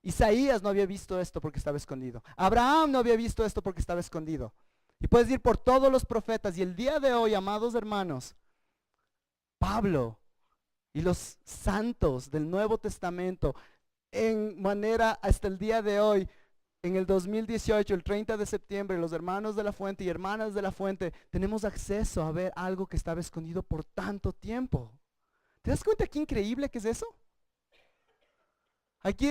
Isaías no había visto esto porque estaba escondido. Abraham no había visto esto porque estaba escondido. Y puedes ir por todos los profetas. Y el día de hoy, amados hermanos, Pablo y los santos del Nuevo Testamento, en manera hasta el día de hoy, en el 2018, el 30 de septiembre, los hermanos de la fuente y hermanas de la fuente, tenemos acceso a ver algo que estaba escondido por tanto tiempo. ¿Te das cuenta qué increíble que es eso? Aquí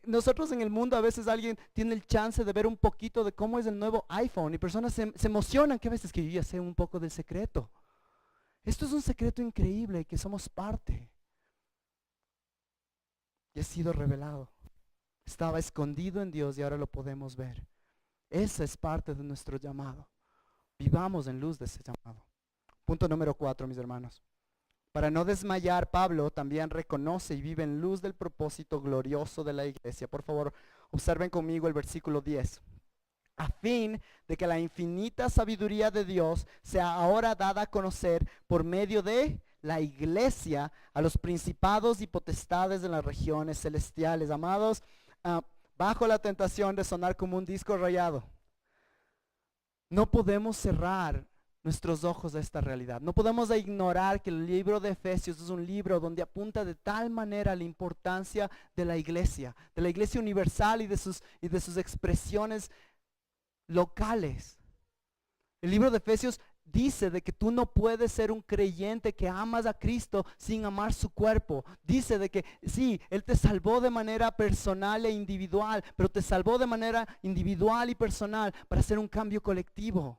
nosotros en el mundo a veces alguien tiene el chance de ver un poquito de cómo es el nuevo iPhone y personas se emocionan que a veces que yo ya sé un poco del secreto. Esto es un secreto increíble que somos parte. Y ha sido revelado. Estaba escondido en Dios y ahora lo podemos ver. Esa es parte de nuestro llamado. Vivamos en luz de ese llamado. Punto número 4, mis hermanos. Para no desmayar, Pablo también reconoce y vive en luz del propósito glorioso de la iglesia. Por favor, observen conmigo el versículo 10. A fin de que la infinita sabiduría de Dios sea ahora dada a conocer por medio de la iglesia a los principados y potestades de las regiones celestiales. Amados, bajo la tentación de sonar como un disco rayado, no podemos cerrar nuestros ojos a esta realidad. No podemos ignorar que el libro de Efesios es un libro donde apunta de tal manera a la importancia de la iglesia universal y de sus expresiones locales. El libro de Efesios dice de que tú no puedes ser un creyente que amas a Cristo sin amar su cuerpo. Dice de que sí, Él te salvó de manera personal e individual, pero te salvó de manera individual y personal para hacer un cambio colectivo.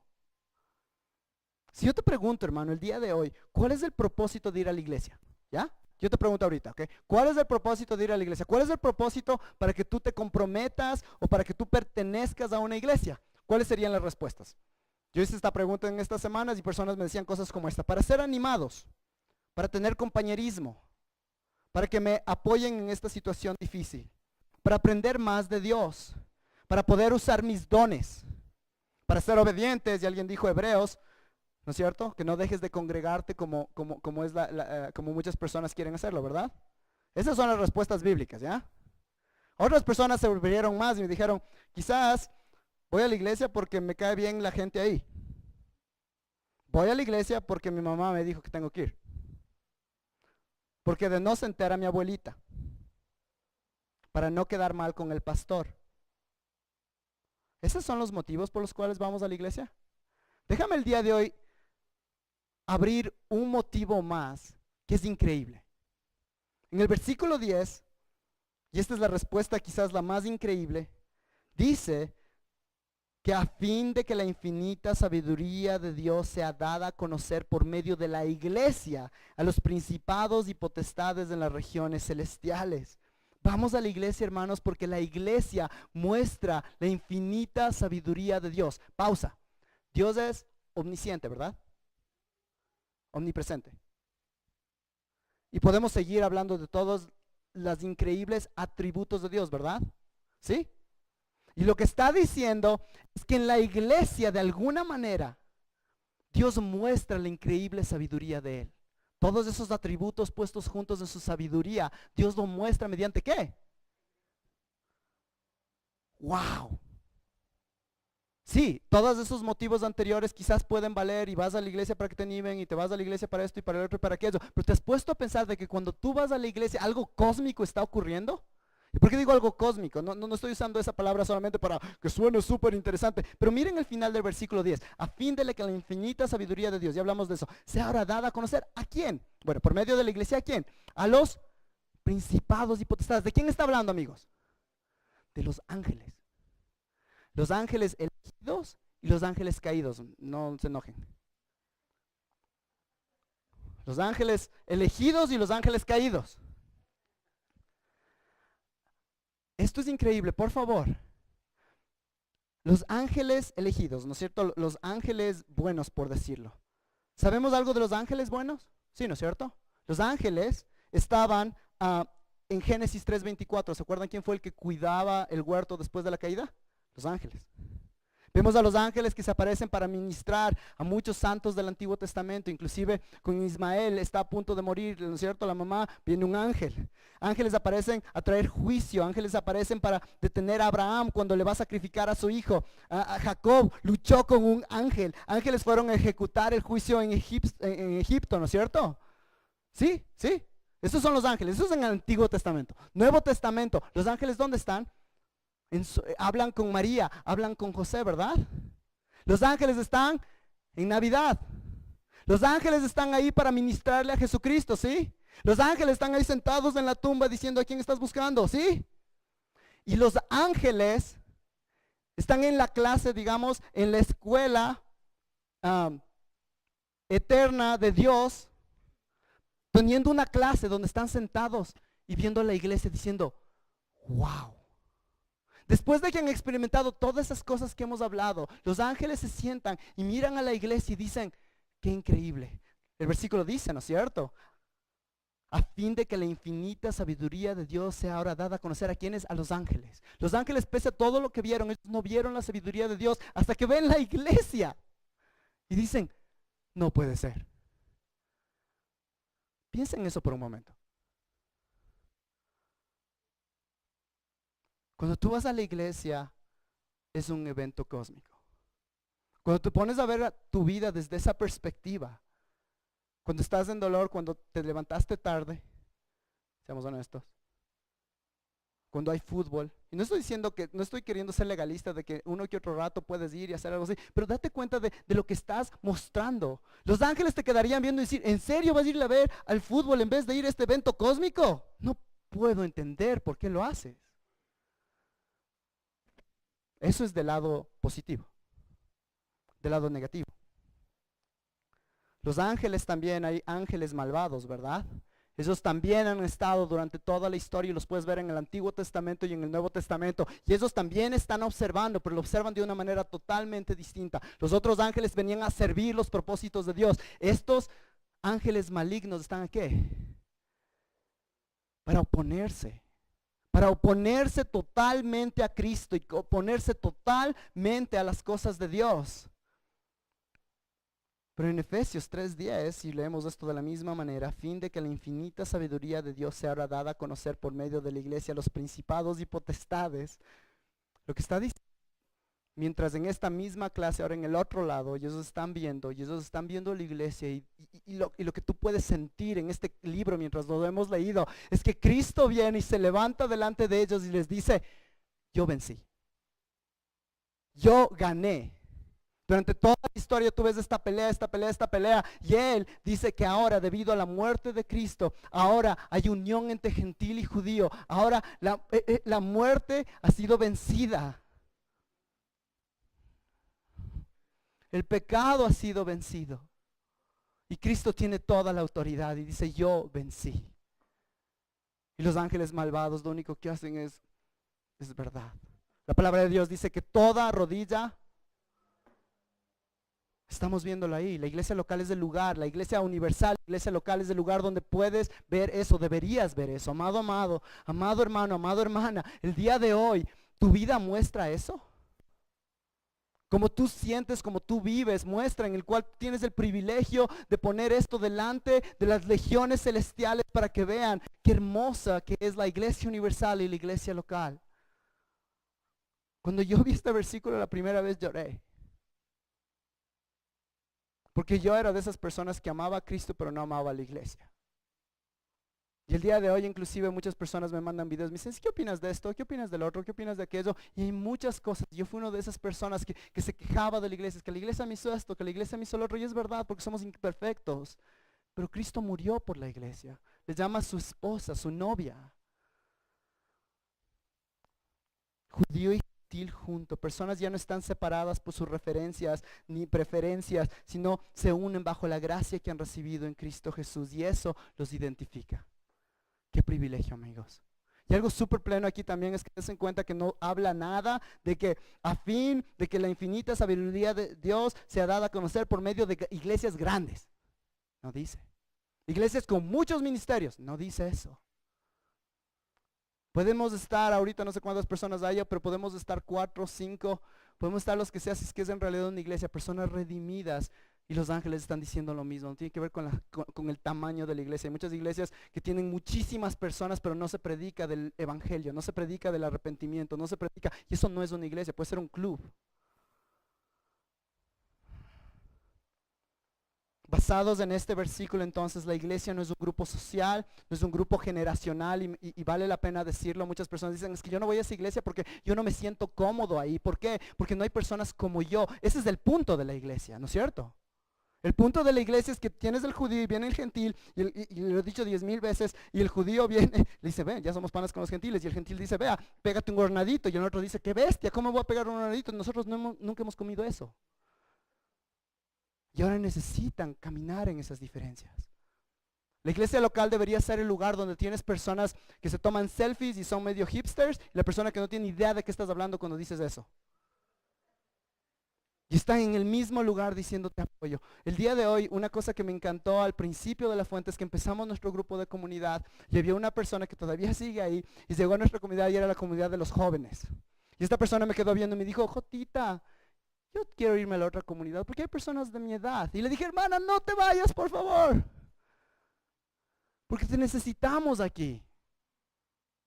Si yo te pregunto, hermano, el día de hoy, ¿cuál es el propósito de ir a la iglesia? ¿Ya? Yo te pregunto ahorita, ¿ok? ¿Cuál es el propósito de ir a la iglesia? ¿Cuál es el propósito para que tú te comprometas o para que tú pertenezcas a una iglesia? ¿Cuáles serían las respuestas? Yo hice esta pregunta en estas semanas y personas me decían cosas como esta: para ser animados, para tener compañerismo, para que me apoyen en esta situación difícil, para aprender más de Dios, para poder usar mis dones, para ser obedientes. Y alguien dijo Hebreos, ¿no es cierto? Que no dejes de congregarte como muchas personas quieren hacerlo, ¿verdad? Esas son las respuestas bíblicas, ¿ya? Otras personas se volvieron más y me dijeron, quizás voy a la iglesia porque me cae bien la gente ahí. Voy a la iglesia porque mi mamá me dijo que tengo que ir. Porque de no se entera mi abuelita. Para no quedar mal con el pastor. ¿Esos son los motivos por los cuales vamos a la iglesia? Déjame el día de hoy abrir un motivo más que es increíble. En el versículo 10, y esta es la respuesta quizás la más increíble, dice que a fin de que la infinita sabiduría de Dios sea dada a conocer por medio de la iglesia a los principados y potestades en las regiones celestiales. Vamos a la iglesia, hermanos, porque la iglesia muestra la infinita sabiduría de Dios. Pausa. Dios es omnisciente, ¿verdad? Omnipresente. Y podemos seguir hablando de todos los increíbles atributos de Dios, ¿verdad? ¿Sí? Y lo que está diciendo es que en la iglesia, de alguna manera, Dios muestra la increíble sabiduría de Él. Todos esos atributos puestos juntos en su sabiduría, Dios lo muestra mediante ¿qué? ¡Wow! Sí, todos esos motivos anteriores quizás pueden valer y vas a la iglesia para que te animen y te vas a la iglesia para esto y para el otro y para aquello. Pero ¿te has puesto a pensar de que cuando tú vas a la iglesia algo cósmico está ocurriendo? ¿Y por qué digo algo cósmico? No estoy usando esa palabra solamente para que suene súper interesante. Pero miren el final del versículo 10. A fin de que la infinita sabiduría de Dios, ya hablamos de eso, sea ahora dada a conocer ¿a quién? Bueno, por medio de la iglesia, ¿a quién? A los principados y potestades. ¿De quién está hablando, amigos? De los ángeles. Los ángeles elegidos y los ángeles caídos. No se enojen. Los ángeles elegidos y los ángeles caídos. Esto es increíble, por favor. Los ángeles elegidos, ¿no es cierto? Los ángeles buenos, por decirlo. ¿Sabemos algo de los ángeles buenos? Sí, ¿no es cierto? Los ángeles estaban en Génesis 3:24. ¿Se acuerdan quién fue el que cuidaba el huerto después de la caída? Los ángeles. Vemos a los ángeles que se aparecen para ministrar a muchos santos del Antiguo Testamento. Inclusive con Ismael está a punto de morir, ¿no es cierto? La mamá, viene un ángel. Ángeles aparecen a traer juicio. Ángeles aparecen para detener a Abraham cuando le va a sacrificar a su hijo. A Jacob luchó con un ángel. Ángeles fueron a ejecutar el juicio en Egipto, ¿no es cierto? Sí, sí. Esos son los ángeles. Esos en el Antiguo Testamento. Nuevo Testamento. ¿Los ángeles dónde están? Hablan con María, hablan con José, ¿verdad? Los ángeles están en Navidad. Los ángeles están ahí para ministrarle a Jesucristo, ¿sí? Los ángeles están ahí sentados en la tumba diciendo: ¿a quién estás buscando? ¿Sí? Y los ángeles están en la clase, digamos, en la escuela eterna de Dios, teniendo una clase donde están sentados y viendo a la iglesia diciendo: wow. Después de que han experimentado todas esas cosas que hemos hablado, los ángeles se sientan y miran a la iglesia y dicen: qué increíble. El versículo dice, ¿no es cierto? A fin de que la infinita sabiduría de Dios sea ahora dada a conocer a quienes, a los ángeles. Los ángeles, pese a todo lo que vieron, ellos no vieron la sabiduría de Dios hasta que ven la iglesia y dicen: no puede ser. Piensa en eso por un momento. Cuando tú vas a la iglesia, es un evento cósmico. Cuando te pones a ver tu vida desde esa perspectiva, cuando estás en dolor, cuando te levantaste tarde, seamos honestos, cuando hay fútbol, y no estoy queriendo ser legalista de que uno que otro rato puedes ir y hacer algo así, pero date cuenta de lo que estás mostrando. Los ángeles te quedarían viendo y decir: ¿en serio vas a ir a ver al fútbol en vez de ir a este evento cósmico? No puedo entender por qué lo haces. Eso es del lado positivo. Del lado negativo. Los ángeles también, hay ángeles malvados, ¿verdad? Esos también han estado durante toda la historia y los puedes ver en el Antiguo Testamento y en el Nuevo Testamento. Y esos también están observando, pero lo observan de una manera totalmente distinta. Los otros ángeles venían a servir los propósitos de Dios. Estos ángeles malignos están aquí para oponerse totalmente a Cristo y oponerse totalmente a las cosas de Dios. Pero en Efesios 3:10, si leemos esto de la misma manera: a fin de que la infinita sabiduría de Dios sea ahora dada a conocer por medio de la iglesia a los principados y potestades. Lo que está diciendo, mientras en esta misma clase, ahora en el otro lado, ellos están viendo la iglesia y lo que tú puedes sentir en este libro mientras lo hemos leído, es que Cristo viene y se levanta delante de ellos y les dice: yo vencí, yo gané. Durante toda la historia tú ves esta pelea, y Él dice que ahora, debido a la muerte de Cristo, ahora hay unión entre gentil y judío. Ahora la muerte ha sido vencida. El pecado ha sido vencido. Y Cristo tiene toda la autoridad y dice: yo vencí. Y los ángeles malvados lo único que hacen es verdad. La palabra de Dios dice que toda rodilla, estamos viéndolo ahí. La iglesia local es el lugar, la iglesia universal, la iglesia local es el lugar donde puedes ver eso, deberías ver eso. Amado hermano, amado hermana, el día de hoy, ¿tu vida muestra eso? Como tú sientes, como tú vives, muestra, en el cual tienes el privilegio de poner esto delante de las legiones celestiales para que vean qué hermosa que es la iglesia universal y la iglesia local. Cuando yo vi este versículo la primera vez, lloré. Porque yo era de esas personas que amaba a Cristo pero no amaba a la iglesia. Y el día de hoy inclusive muchas personas me mandan videos, me dicen: ¿qué opinas de esto? ¿Qué opinas del otro? ¿Qué opinas de aquello? Y hay muchas cosas. Yo fui una de esas personas que se quejaba de la iglesia, es que la iglesia me hizo esto, que la iglesia me hizo lo otro, y es verdad porque somos imperfectos. Pero Cristo murió por la iglesia, le llama a su esposa, su novia. Judío y gentil junto, personas ya no están separadas por sus referencias ni preferencias, sino se unen bajo la gracia que han recibido en Cristo Jesús, y eso los identifica. Qué privilegio, amigos. Y algo súper pleno aquí también es que des en cuenta que no habla nada de que a fin de que la infinita sabiduría de Dios sea dada a conocer por medio de iglesias grandes. No dice. Iglesias con muchos ministerios. No dice eso. Podemos estar ahorita, no sé cuántas personas haya, pero podemos estar 4, 5, podemos estar los que sea, si es que es en realidad una iglesia, personas redimidas, y los ángeles están diciendo lo mismo. No tiene que ver con el tamaño de la iglesia. Hay muchas iglesias que tienen muchísimas personas, pero no se predica del evangelio, no se predica del arrepentimiento, no se predica, y eso no es una iglesia, puede ser un club. Basados en este versículo, entonces, la iglesia no es un grupo social, no es un grupo generacional, y vale la pena decirlo. Muchas personas dicen, es que yo no voy a esa iglesia porque yo no me siento cómodo ahí. ¿Por qué? Porque no hay personas como yo. Ese es el punto de la iglesia, ¿no es cierto? El punto de la iglesia es que tienes el judío y viene el gentil, y lo he dicho 10,000 veces, y el judío viene, le dice, ve, ya somos panas con los gentiles, y el gentil dice, vea, pégate un hornadito, y el otro dice, qué bestia, ¿cómo voy a pegar un hornadito? Nosotros nunca hemos comido eso. Y ahora necesitan caminar en esas diferencias. La iglesia local debería ser el lugar donde tienes personas que se toman selfies y son medio hipsters, y la persona que no tiene idea de qué estás hablando cuando dices eso. Y están en el mismo lugar diciéndote apoyo. El día de hoy, una cosa que me encantó al principio de la fuente es que empezamos nuestro grupo de comunidad y había una persona que todavía sigue ahí y llegó a nuestra comunidad y era la comunidad de los jóvenes. Y esta persona me quedó viendo y me dijo, Jotita, yo quiero irme a la otra comunidad porque hay personas de mi edad. Y le dije, hermana, no te vayas, por favor. Porque te necesitamos aquí.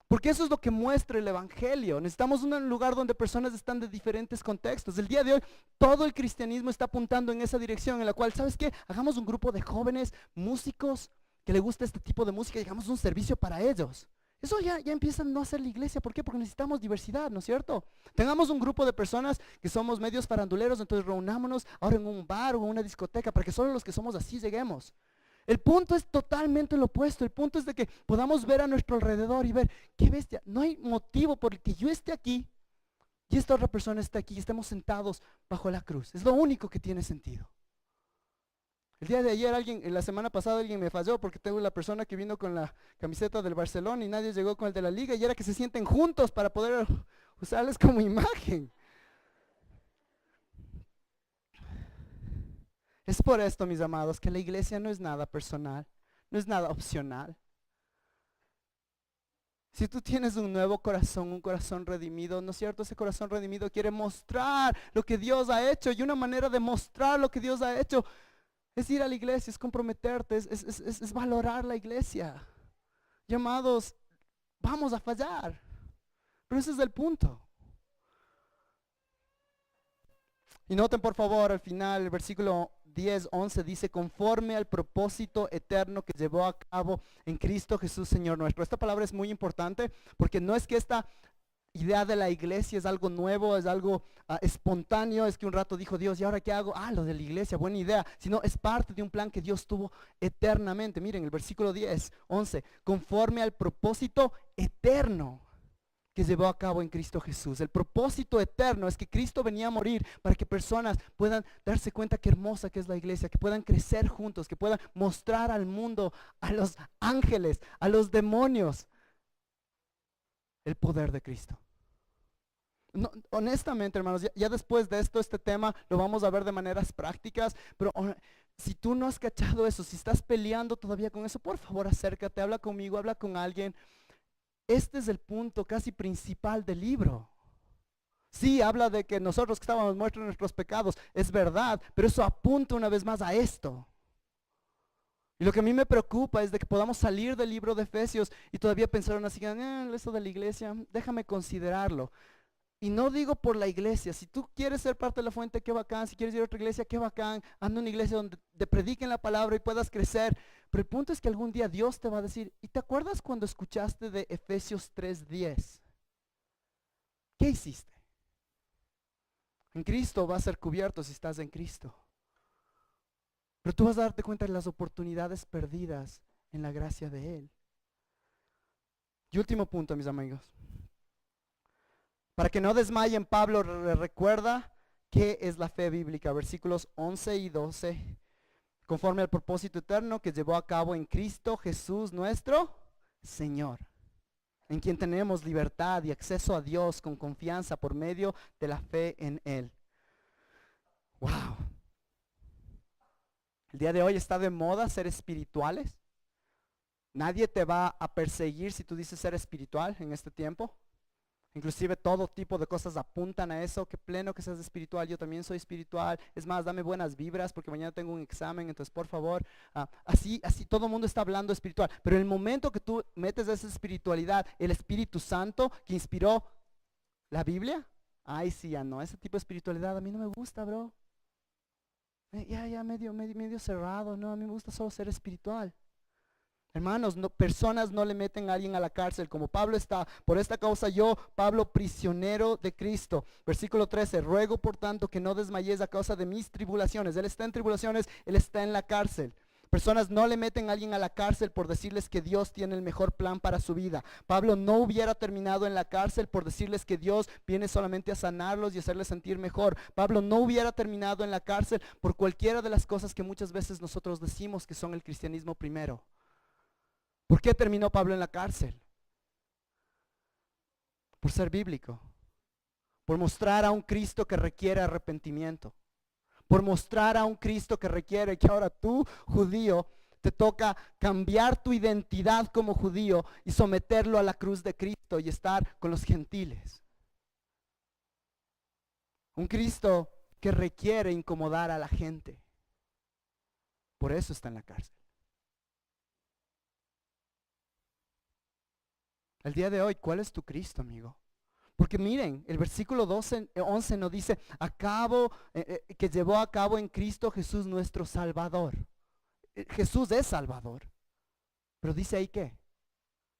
Porque eso es lo que muestra el evangelio. Necesitamos un lugar donde personas están de diferentes contextos. El día de hoy, todo el cristianismo está apuntando en esa dirección, en la cual, ¿sabes qué? Hagamos un grupo de jóvenes músicos que le gusta este tipo de música y hagamos un servicio para ellos. Eso ya empieza a no ser la iglesia. ¿Por qué? Porque necesitamos diversidad, ¿no es cierto? Tengamos un grupo de personas que somos medios faranduleros, entonces reunámonos ahora en un bar o en una discoteca para que solo los que somos así lleguemos. El punto es totalmente lo opuesto. El punto es de que podamos ver a nuestro alrededor y ver, qué bestia, no hay motivo por el que yo esté aquí y esta otra persona esté aquí y estemos sentados bajo la cruz. Es lo único que tiene sentido. El día de ayer la semana pasada alguien me falló porque tengo la persona que vino con la camiseta del Barcelona y nadie llegó con el de la Liga y era que se sienten juntos para poder usarles como imagen. Es por esto, mis amados, que la iglesia no es nada personal, no es nada opcional. Si tú tienes un nuevo corazón, un corazón redimido, ¿no es cierto? Ese corazón redimido quiere mostrar lo que Dios ha hecho y una manera de mostrar lo que Dios ha hecho es ir a la iglesia, es comprometerte, es valorar la iglesia. Y amados, vamos a fallar, pero ese es el punto. Y noten por favor al final el versículo 10, 11 dice, conforme al propósito eterno que llevó a cabo en Cristo Jesús Señor nuestro. Esta palabra es muy importante porque no es que esta idea de la iglesia es algo nuevo, es algo espontáneo, es que un rato dijo Dios, ¿y ahora qué hago? Lo de la iglesia, buena idea. Sino es parte de un plan que Dios tuvo eternamente. Miren el versículo 10, 11, conforme al propósito eterno que llevó a cabo en Cristo Jesús. El propósito eterno es que Cristo venía a morir para que personas puedan darse cuenta qué hermosa que es la iglesia, que puedan crecer juntos, que puedan mostrar al mundo, a los ángeles, a los demonios, el poder de Cristo. No, honestamente, hermanos, ya después de esto, este tema lo vamos a ver de maneras prácticas, pero si tú no has cachado eso, si estás peleando todavía con eso, por favor acércate, habla conmigo, habla con alguien. Este es el punto casi principal del libro. Sí, habla de que nosotros que estábamos muertos en nuestros pecados, es verdad, pero eso apunta una vez más a esto. Y lo que a mí me preocupa es de que podamos salir del libro de Efesios y todavía pensaron así, esto de la iglesia, déjame considerarlo. Y no digo por la iglesia, si tú quieres ser parte de la fuente, qué bacán, si quieres ir a otra iglesia, qué bacán, anda en una iglesia donde te prediquen la palabra y puedas crecer, pero el punto es que algún día Dios te va a decir, ¿y te acuerdas cuando escuchaste de Efesios 3:10? ¿Qué hiciste? En Cristo vas a ser cubierto si estás en Cristo, pero tú vas a darte cuenta de las oportunidades perdidas en la gracia de Él. Y último punto, mis amigos. Para que no desmayen, Pablo recuerda qué es la fe bíblica. Versículos 11 y 12. Conforme al propósito eterno que llevó a cabo en Cristo Jesús nuestro Señor. en quien tenemos libertad y acceso a Dios con confianza por medio de la fe en Él. Wow. El día de hoy está de moda ser espirituales. Nadie te va a perseguir si tú dices ser espiritual en este tiempo. Inclusive todo tipo de cosas apuntan a eso. Qué pleno que seas espiritual, yo también soy espiritual. Es más, dame buenas vibras porque mañana tengo un examen, entonces por favor. Así todo el mundo está hablando espiritual. Pero el momento que tú metes esa espiritualidad, el Espíritu Santo que inspiró la Biblia, ay sí, ya no, ese tipo de espiritualidad a mí no me gusta, bro. Ya medio cerrado, no, a mí me gusta solo ser espiritual. Hermanos, personas no le meten a alguien a la cárcel como Pablo está. Por esta causa yo, Pablo, prisionero de Cristo. Versículo 13, ruego por tanto que no desmayéis a causa de mis tribulaciones. Él está en tribulaciones, él está en la cárcel. Personas no le meten a alguien a la cárcel por decirles que Dios tiene el mejor plan para su vida. Pablo no hubiera terminado en la cárcel por decirles que Dios viene solamente a sanarlos y hacerles sentir mejor. Pablo no hubiera terminado en la cárcel por cualquiera de las cosas que muchas veces nosotros decimos que son el cristianismo primero. ¿Por qué terminó Pablo en la cárcel? Por ser bíblico, por mostrar a un Cristo que requiere arrepentimiento, por mostrar a un Cristo que requiere que ahora tú, judío, te toca cambiar tu identidad como judío y someterlo a la cruz de Cristo y estar con los gentiles. Un Cristo que requiere incomodar a la gente. Por eso está en la cárcel. El día de hoy, ¿cuál es tu Cristo, amigo? Porque miren, el versículo 11 nos dice, que llevó a cabo en Cristo Jesús nuestro Salvador. Jesús es Salvador. Pero dice ahí que,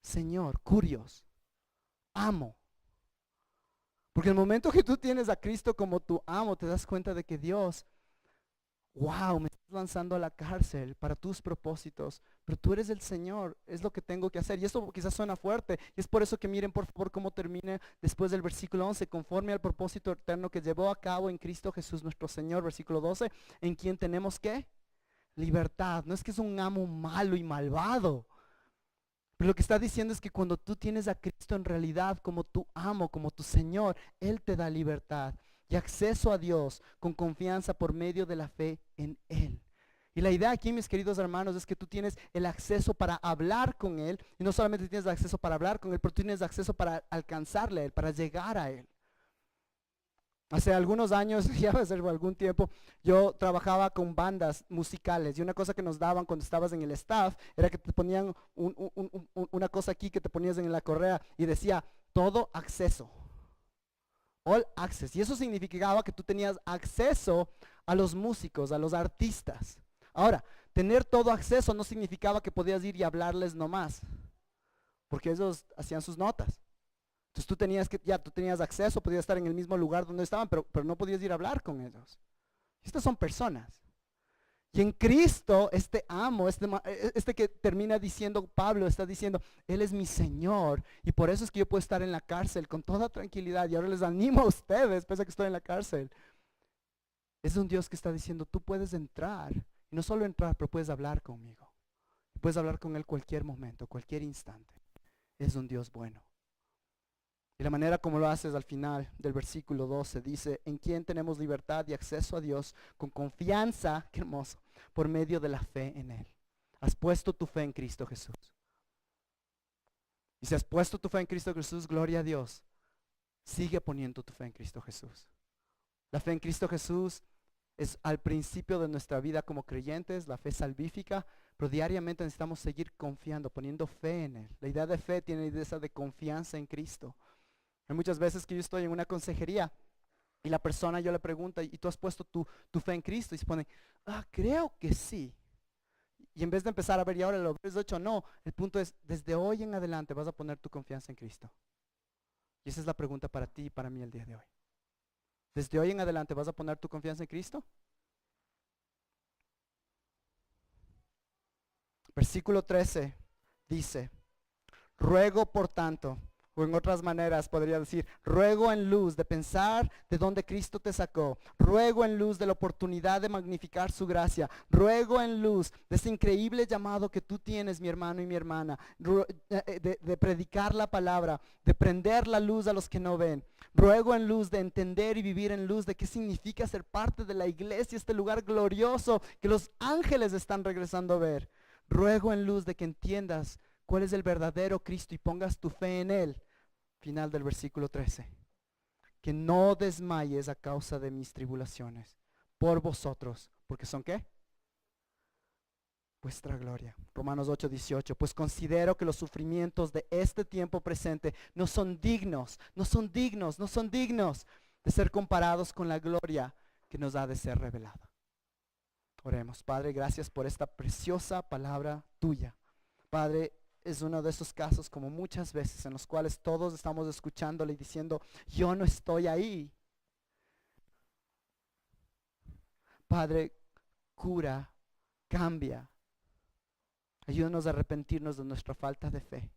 Señor, curios, amo. Porque el momento que tú tienes a Cristo como tu amo, te das cuenta de que Dios, wow, me estás lanzando a la cárcel para tus propósitos, pero tú eres el Señor, es lo que tengo que hacer. Y esto quizás suena fuerte, y es por eso que miren por favor cómo termina después del versículo 11, conforme al propósito eterno que llevó a cabo en Cristo Jesús nuestro Señor, versículo 12, en quien tenemos ¿qué? Libertad. No es que es un amo malo y malvado, pero lo que está diciendo es que cuando tú tienes a Cristo en realidad como tu amo, como tu Señor, Él te da libertad y acceso a Dios con confianza por medio de la fe en Él. Y la idea aquí, mis queridos hermanos, es que tú tienes el acceso para hablar con Él, y no solamente tienes acceso para hablar con Él, pero tienes acceso para alcanzarle a Él, para llegar a Él. Hace algunos años, ya hace algún tiempo, yo trabajaba con bandas musicales, y una cosa que nos daban cuando estabas en el staff era que te ponían una cosa aquí que te ponías en la correa y decía todo acceso. All access. Y eso significaba que tú tenías acceso a los músicos, a los artistas. Ahora, tener todo acceso no significaba que podías ir y hablarles nomás, porque ellos hacían sus notas. Entonces tú tenías acceso, podías estar en el mismo lugar donde estaban, pero no podías ir a hablar con ellos. Estas son personas. Y en Cristo, este amo, este que termina diciendo Pablo, está diciendo, Él es mi Señor. Y por eso es que yo puedo estar en la cárcel con toda tranquilidad. Y ahora les animo a ustedes, pese a que estoy en la cárcel. Es un Dios que está diciendo, tú puedes entrar. Y no solo entrar, pero puedes hablar conmigo. Puedes hablar con Él cualquier momento, cualquier instante. Es un Dios bueno. Y la manera como lo haces al final del versículo 12 dice, en quien tenemos libertad y acceso a Dios con confianza, qué hermoso, por medio de la fe en Él. Has puesto tu fe en Cristo Jesús. Y si has puesto tu fe en Cristo Jesús, gloria a Dios, sigue poniendo tu fe en Cristo Jesús. La fe en Cristo Jesús es al principio de nuestra vida como creyentes, la fe salvífica, pero diariamente necesitamos seguir confiando, poniendo fe en Él. La idea de fe tiene la idea de confianza en Cristo. Hay muchas veces que yo estoy en una consejería y la persona, yo le pregunto, ¿y tú has puesto tu fe en Cristo? Y se ponen, creo que sí. Y en vez de empezar a ver, y ahora lo has hecho, no. El punto es, desde hoy en adelante vas a poner tu confianza en Cristo. Y esa es la pregunta para ti y para mí el día de hoy. Desde hoy en adelante, ¿vas a poner tu confianza en Cristo? Versículo 13 dice, ruego por tanto, O en otras maneras podría decir, ruego en luz de pensar de dónde Cristo te sacó. Ruego en luz de la oportunidad de magnificar su gracia. Ruego en luz de ese increíble llamado que tú tienes, mi hermano y mi hermana. De predicar la palabra, de prender la luz a los que no ven. Ruego en luz de entender y vivir en luz de qué significa ser parte de la iglesia, este lugar glorioso que los ángeles están regresando a ver. Ruego en luz de que entiendas cuál es el verdadero Cristo y pongas tu fe en Él. Final del versículo 13. Que no desmayes a causa de mis tribulaciones por vosotros, porque son ¿qué? Vuestra gloria. Romanos 8:18. Pues considero que los sufrimientos de este tiempo presente no son dignos de ser comparados con la gloria que nos ha de ser revelada. Oremos. Padre, gracias por esta preciosa palabra tuya. Padre, es uno de esos casos como muchas veces en los cuales todos estamos escuchándole y diciendo, yo no estoy ahí. Padre, cura, cambia. Ayúdanos a arrepentirnos de nuestra falta de fe.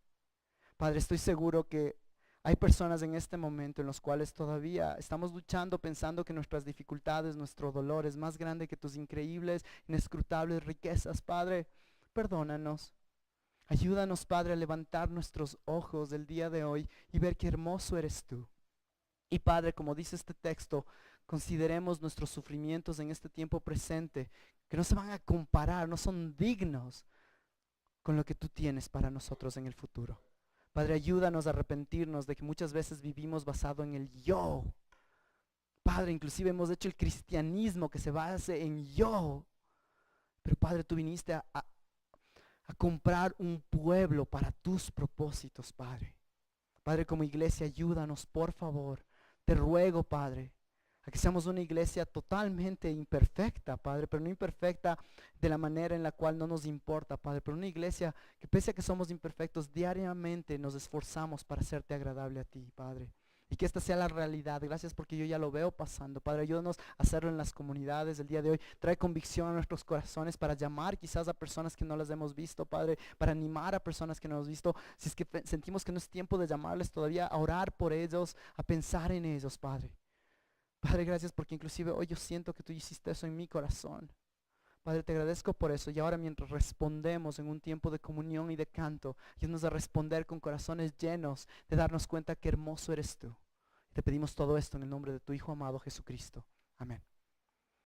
Padre, estoy seguro que hay personas en este momento en los cuales todavía estamos luchando pensando que nuestras dificultades, nuestro dolor es más grande que tus increíbles, inescrutables riquezas. Padre, perdónanos. Ayúdanos, Padre, a levantar nuestros ojos del día de hoy y ver qué hermoso eres tú. Y Padre, como dice este texto, consideremos nuestros sufrimientos en este tiempo presente, que no se van a comparar, no son dignos con lo que tú tienes para nosotros en el futuro. Padre, ayúdanos a arrepentirnos de que muchas veces vivimos basado en el yo. Padre, inclusive hemos hecho el cristianismo que se base en yo. Pero Padre, tú viniste a comprar un pueblo para tus propósitos, Padre. Padre, como iglesia, ayúdanos, por favor. Te ruego, Padre, a que seamos una iglesia totalmente imperfecta, Padre, pero no imperfecta de la manera en la cual no nos importa, Padre, pero una iglesia que pese a que somos imperfectos, diariamente nos esforzamos para hacerte agradable a ti, Padre. Y que esta sea la realidad. Gracias porque yo ya lo veo pasando. Padre, ayúdanos a hacerlo en las comunidades el día de hoy. Trae convicción a nuestros corazones para llamar quizás a personas que no las hemos visto, Padre, para animar a personas que no hemos visto. Si es que sentimos que no es tiempo de llamarles todavía, a orar por ellos, a pensar en ellos, Padre. Padre, gracias porque inclusive hoy yo siento que tú hiciste eso en mi corazón. Padre, te agradezco por eso. Y ahora mientras respondemos en un tiempo de comunión y de canto, ayúdanos a responder con corazones llenos de darnos cuenta que hermoso eres tú. Te pedimos todo esto en el nombre de tu Hijo amado Jesucristo. Amén.